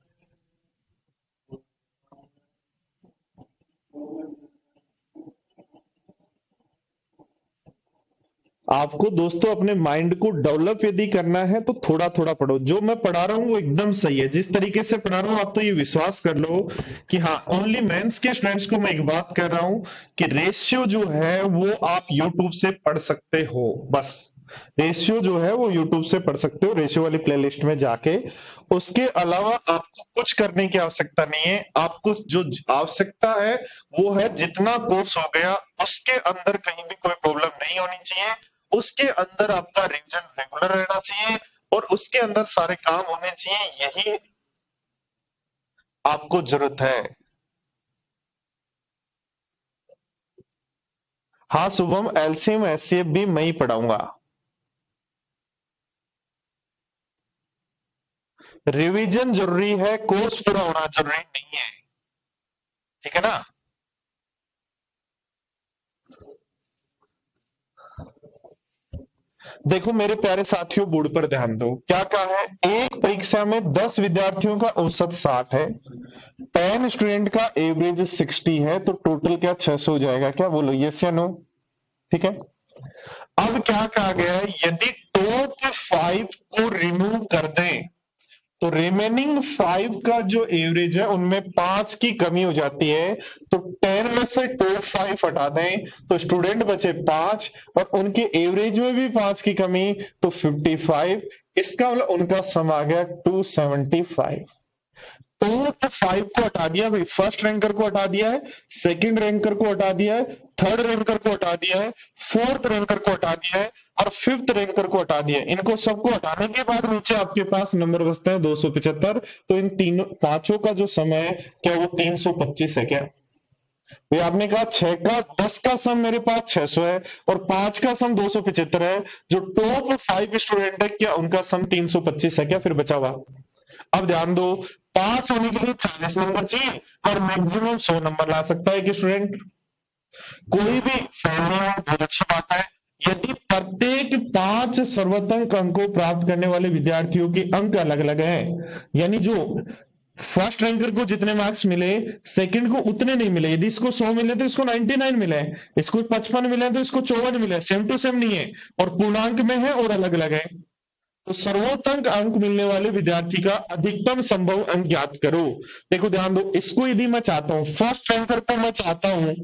A: आपको दोस्तों अपने माइंड को डेवलप यदि करना है तो थोड़ा थोड़ा पढ़ो। जो मैं पढ़ा रहा हूं वो एकदम सही है, जिस तरीके से पढ़ा रहा हूं आप तो ये विश्वास कर लो कि हाँ, ओनली मेंस के स्टूडेंट्स को मैं एक बात कर रहा हूं कि रेशियो जो है वो आप यूट्यूब से पढ़ सकते हो। बस रेशियो जो है वो यूट्यूब से पढ़ सकते हो, रेशियो वाली प्लेलिस्ट में जाके। उसके अलावा आपको कुछ करने की आवश्यकता नहीं है। आपको जो आवश्यकता है वो है जितना कोर्स हो गया उसके अंदर कहीं भी कोई प्रॉब्लम नहीं होनी चाहिए। उसके अंदर आपका रिवीजन रेगुलर रहना चाहिए और उसके अंदर सारे काम होने चाहिए, यही आपको जरूरत है। हाँ शुभम, एलसीएम एचसीएफ भी मैं ही पढ़ाऊंगा। रिवीजन जरूरी है, कोर्स पूरा होना जरूरी नहीं है। ठीक है ना। देखो मेरे प्यारे साथियों, बोर्ड पर ध्यान दो, क्या कहा है, एक परीक्षा में 10 विद्यार्थियों का औसत 60 है, 10 स्टूडेंट का एवरेज 60 है, तो टोटल क्या 600 हो जाएगा, क्या बोलो, यस या नो। ठीक है। अब क्या कहा गया है, यदि टॉप 5 को रिमूव कर दें तो रिमेनिंग 5 का जो एवरेज है उनमें 5 की कमी हो जाती है। तो 10 में से टॉप 5 हटा दें तो स्टूडेंट बचे 5 और उनके एवरेज में भी 5 की कमी, तो 55। इसका मतलब उनका सम आ गया 275। टॉप 5 को हटा दिया भाई, फर्स्ट रैंकर को हटा दिया है, सेकंड रैंकर को हटा दिया है, थर्ड रैंकर को हटा दिया है, फोर्थ रैंकर को हटा दिया है और फिफ्थ रैंकर को हटा दिया है। इनको सबको हटाने के बाद नीचे आपके पास नंबर बचते हैं 275। तो इन तीनों पांचों का जो समय है, क्या वो 325 है क्या? भाई आपने कहा 6 का 10 का सम मेरे पास 600 है और 5 का सम 275 है। जो टॉप 5 स्टूडेंट है क्या उनका सम 325 है क्या? फिर बचा हुआ, अब ध्यान दो, पास होने के लिए 40 नंबर चाहिए और मैक्सिमम 100 नंबर ला सकता है एक स्टूडेंट। कोई भी फेल नहीं हो, बहुत अच्छी बात है। यदि प्रत्येक 5 सर्वोत्तम अंकों प्राप्त करने वाले विद्यार्थियों के अंक अलग अलग हैं, यानी जो फर्स्ट रैंकर को जितने मार्क्स मिले सेकंड को उतने नहीं मिले, यदि इसको 100 मिले तो इसको 99 मिले, इसको 55 मिले तो इसको 54 मिले, सेम टू सेम नहीं है और पूर्णांक में है और अलग अलग है। तो सर्वोत्तम अंक मिलने वाले विद्यार्थी का अधिकतम संभव अंक ज्ञात करो। देखो ध्यान दो, इसको यदि मैं चाहता हूं, फर्स्ट रैंकर को मैं चाहता हूं,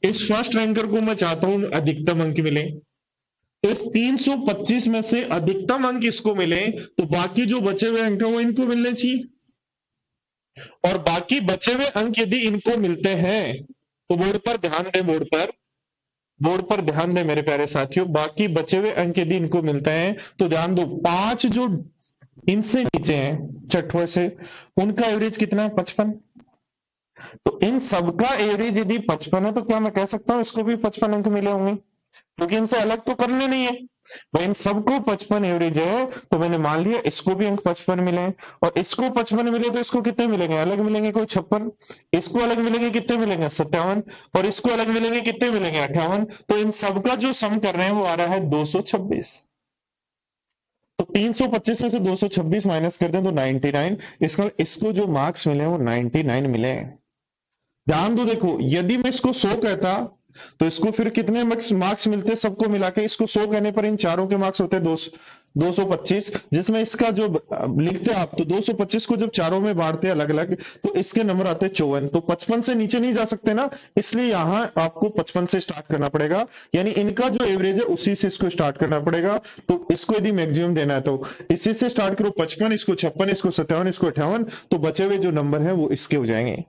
A: इस फर्स्ट रैंकर को मैं चाहता हूं अधिकतम अंक मिले, तो इस 325 में से अधिकतम अंक इसको मिले, तो बाकी जो बचे हुए अंक हैं वो इनको मिलने चाहिए। और बाकी बचे हुए अंक यदि इनको मिलते हैं तो बोर्ड पर ध्यान दें, बोर्ड पर ध्यान दें मेरे प्यारे साथियों, बाकी बचे हुए अंक यदि इनको मिलते हैं तो ध्यान दो, 5 जो इनसे नीचे हैं छठवे से, उनका एवरेज कितना है? 55। तो इन सबका एवरेज यदि 55 है तो क्या मैं कह सकता हूं इसको भी 55 अंक मिले होंगे, क्योंकि इनसे अलग तो करने नहीं है भाई। इन सबको 55 एवरेज है तो मैंने मान लिया इसको भी अंक 55 मिले हैं, और इसको 55 मिले तो इसको कितने मिलेंगे? अलग मिलेंगे कोई 56। इसको अलग मिलेंगे कितने मिलेंगे? 57। और इसको अलग मिलेंगे कितने मिलेंगे? 58। तो इन सबका जो सम कर रहे हैं वो आ रहा है 226। तो 325 में से 226 माइनस कर दें तो 99। इसका इसको जो मार्क्स मिले हैं वो 99 मिले हैं। ध्यान दो, देखो यदि मैं इसको 100 कहता तो इसको फिर कितने मार्क्स मिलते? सबको मिला के इसको 100 कहने पर इन चारों के मार्क्स होते 225, जिसमें इसका जो लिखते आप तो 225 को जब चारों में बांटते अलग अलग तो इसके नंबर आते 54। तो 55 से नीचे नहीं जा सकते ना, इसलिए यहां आपको 55 से स्टार्ट करना पड़ेगा, यानी इनका जो एवरेज है उसी से इसको स्टार्ट करना पड़ेगा। तो इसको यदि मैक्सिमम देना है तो इसी से स्टार्ट करो, 55, इसको 56, इसको 57, इसको 58, तो बचे हुए जो नंबर है वो इसके हो जाएंगे।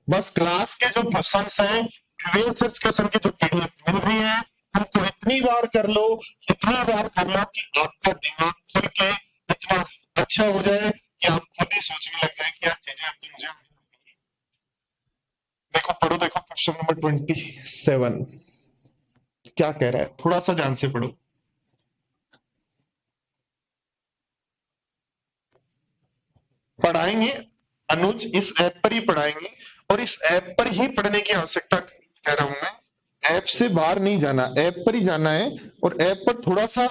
A: बस क्लास के जो क्वेश्चन हैं, प्रीवियस सर्च क्वेश्चन की जो पीडीएफ मिल रही है, उनको इतनी बार कर लो, इतनी बार कर लो कि आपका दिमाग खुल के इतना अच्छा हो जाए कि आप खुद ही सोचने लग जाए कि यार चीजें अब तो मुझे देखो, पढ़ो, देखो क्वेश्चन नंबर 27 क्या कह रहा है, थोड़ा सा ध्यान से पढ़ो। पढ़ाएंगे, अनुज इस ऐप पर ही पढ़ाएंगे, और इस ऐप पर ही पढ़ने की आवश्यकता कह रहा हूं मैं। ऐप से बाहर नहीं जाना, ऐप पर ही जाना है। और ऐप पर थोड़ा सा,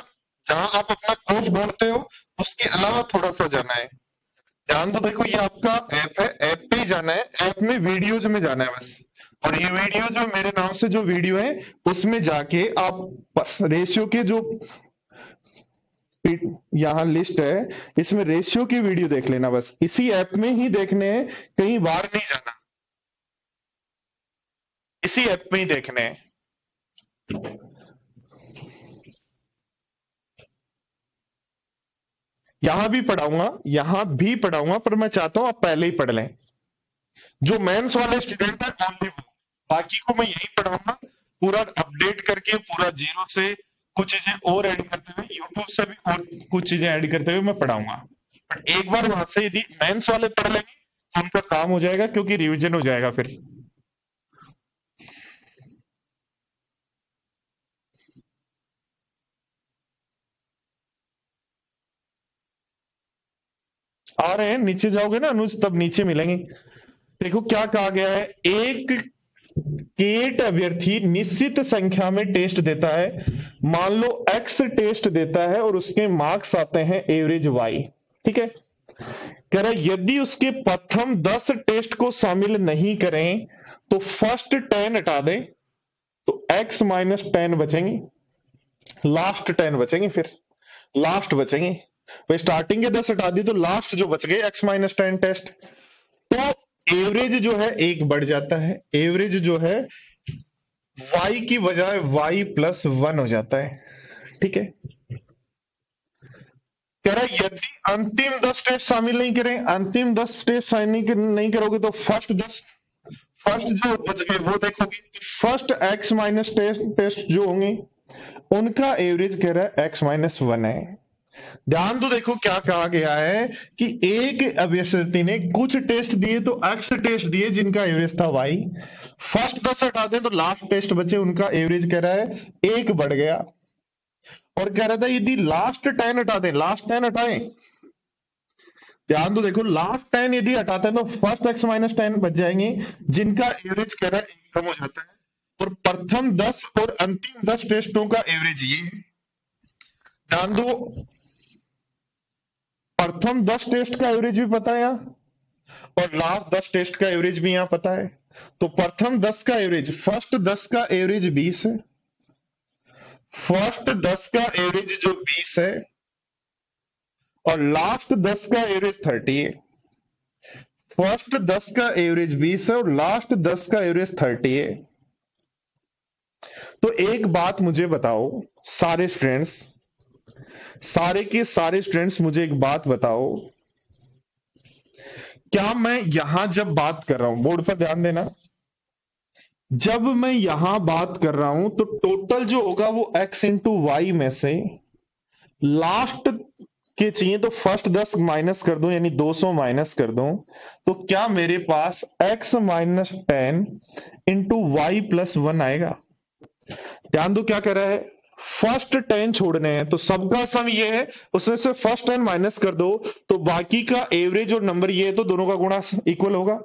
A: जहां आप अपना कोर्स ढूंढते हो उसके अलावा थोड़ा सा जाना है। ध्यान तो देखो, ये आपका ऐप है, ऐप पे ही जाना है, ऐप में वीडियोज में जाना है बस। और ये वीडियो जो मेरे नाम से जो वीडियो है उसमें जाके आप रेशियो के जो यहाँ लिस्ट है, इसमें रेशियो की वीडियो देख लेना, बस इसी ऐप में ही देखने हैं, कहीं बाहर नहीं जाना, इसी ऐप में ही देखने हैं। यहां भी पढ़ाऊंगा, यहां भी पढ़ाऊंगा, पर मैं चाहता हूं आप पहले ही पढ़ लें। जो मेंस वाले स्टूडेंट है ओनली वो, बाकी को मैं यही पढ़ाऊंगा, पूरा अपडेट करके, पूरा जीरो से कुछ चीजें और ऐड करते हुए, यूट्यूब से भी और कुछ चीजें ऐड करते हुए मैं पढ़ाऊंगा। बट एक बार वहां से यदि मेंस वाले पढ़ लेंगे तो उनका काम हो जाएगा, क्योंकि रिवीजन हो जाएगा फिर। आ रहे हैं, नीचे जाओगे ना अनुज, तब नीचे मिलेंगे। देखो क्या कहा गया है, एक केट अभ्यर्थी निश्चित संख्या में टेस्ट देता है, मान लो एक्स टेस्ट देता है और उसके मार्क्स आते हैं एवरेज वाई। ठीक है, कह रहा है यदि उसके प्रथम 10 टेस्ट को शामिल नहीं करें तो फर्स्ट 10 हटा दें, तो x माइनस 10 बचेंगे, लास्ट 10 बचेंगे, फिर लास्ट बचेंगे। भाई स्टार्टिंग के 10 हटा दी तो लास्ट जो बच गए x माइनस 10 टेस्ट। तो एवरेज जो है एक बढ़ जाता है, एवरेज जो है y की बजाय y प्लस 1 हो जाता है। ठीक है, कह रहा है यदि अंतिम 10 टेस्ट शामिल नहीं करें, अंतिम 10 टेस्ट शामिल नहीं करोगे तो फर्स्ट जो बच गए वो देखोगे। फर्स्ट x माइनस टेस्ट जो होंगे उनका एवरेज कह रहा है x माइनस 1 है। ध्यान तो देखो क्या कहा गया है कि एक अभ्यर्थी ने कुछ टेस्ट दिए तो x टेस्ट दिए जिनका एवरेज था y। फर्स्ट 10 हटा दें तो लास्ट टेस्ट बचे, उनका एवरेज कह रहा है एक बढ़ गया। और कह रहा था यदि लास्ट 10 हटा दें, लास्ट 10 हटाएं, ध्यान तो देखो, लास्ट 10 यदि हटाते हैं तो फर्स्ट x माइनस 10 बच जाएंगे, जिनका एवरेज कह रहा है एक कम हो जाता है। और प्रथम 10 और अंतिम 10 टेस्टों का एवरेज ये है। ध्यान दो, प्रथम 10 टेस्ट का एवरेज भी पता है यहाँ, और लास्ट 10 टेस्ट का एवरेज भी यहाँ पता है। तो प्रथम 10 का एवरेज, फर्स्ट 10 का एवरेज 20 है, फर्स्ट 10 का एवरेज जो 20 है, और लास्ट 10 का एवरेज 30 है। फर्स्ट 10 का एवरेज 20 है और लास्ट 10 का एवरेज 30 है। तो एक बात मुझे बताओ सारे स्टूडेंट्स, सारे के सारे स्टूडेंट्स मुझे एक बात बताओ, क्या मैं यहां जब बात कर रहा हूं, बोर्ड पर ध्यान देना, जब मैं यहां बात कर रहा हूं तो टोटल जो होगा वो x इंटू वाई में से लास्ट के चाहिए तो फर्स्ट 10 माइनस कर दो, यानी 200 माइनस कर दो, तो क्या मेरे पास x minus 10 into Y plus 1 आएगा। ध्यान दो क्या कर रहा है, फर्स्ट 10 छोड़ने हैं तो सबका सम ये है, उसमें से फर्स्ट 10 माइनस कर दो तो बाकी का एवरेज और नंबर ये है, तो दोनों का गुणा इक्वल होगा।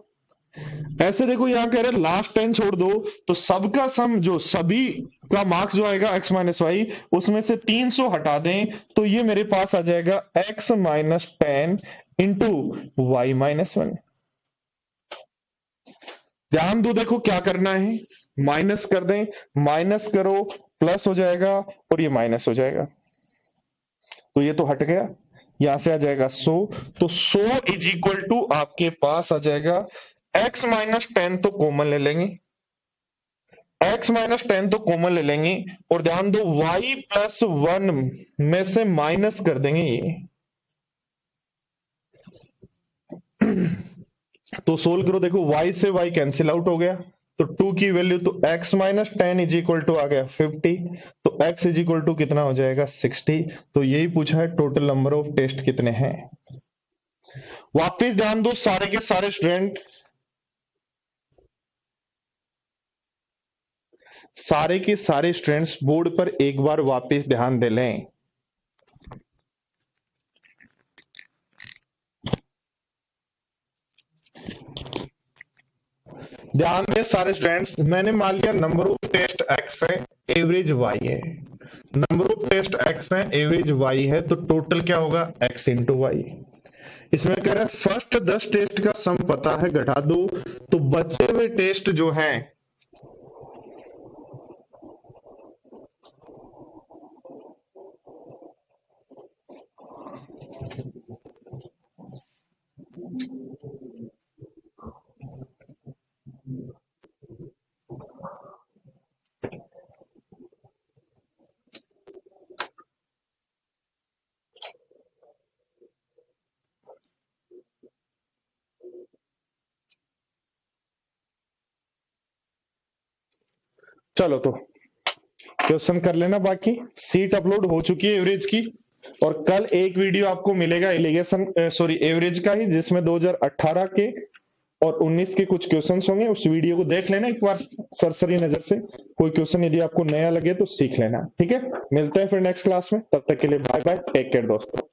A: ऐसे देखो यहां कह रहे हैं लास्ट 10 छोड़ दो तो सबका सम, जो सभी का मार्क्स जो आएगा x माइनस वाई, उसमें से 300 हटा दें तो ये मेरे पास आ जाएगा x minus 10 into Y minus 1। ध्यान दो देखो क्या करना है, माइनस कर दें, माइनस करो, प्लस हो जाएगा और ये माइनस हो जाएगा, तो ये तो हट गया, यहां से आ जाएगा 100। तो 100 इज इक्वल टू आपके पास आ जाएगा, x माइनस 10 तो कॉमन ले लेंगे, x माइनस 10 तो कॉमन ले लेंगे, और ध्यान दो y प्लस 1 में से माइनस कर देंगे ये। तो सोल्व करो, देखो y से y कैंसिल आउट हो गया, तो 2 की वैल्यू, तो x minus 10 is equal to आ गया 50, तो x इज इक्वल टू कितना हो जाएगा 60। तो यही पूछा है, टोटल नंबर ऑफ टेस्ट कितने हैं। वापिस ध्यान दो सारे के सारे स्टूडेंट, सारे के सारे स्टूडेंट्स बोर्ड पर एक बार वापस ध्यान दे लें। ध्यान दें सारे स्टूडेंट्स, मैंने मान लिया नंबर ऑफ टेस्ट एक्स है, एवरेज वाई है। नंबर ऑफ टेस्ट एक्स है, एवरेज वाई है, तो टोटल क्या होगा एक्स इंटू वाई। इसमें कह रहा है फर्स्ट 10 टेस्ट का सम पता है, घटा दो, तो बचे हुए टेस्ट जो हैं चलो तो क्वेश्चन कर लेना। बाकी सीट अपलोड हो चुकी है एवरेज की, और कल एक वीडियो आपको मिलेगा एलिगेशन सॉरी एवरेज का ही, जिसमें 2018 के और 19 के कुछ क्वेश्चंस होंगे। उस वीडियो को देख लेना एक बार सरसरी नजर से, कोई क्वेश्चन यदि आपको नया लगे तो सीख लेना। ठीक है, मिलते हैं फिर नेक्स्ट क्लास में, तब तक के लिए बाय बाय, टेक केयर दोस्तों।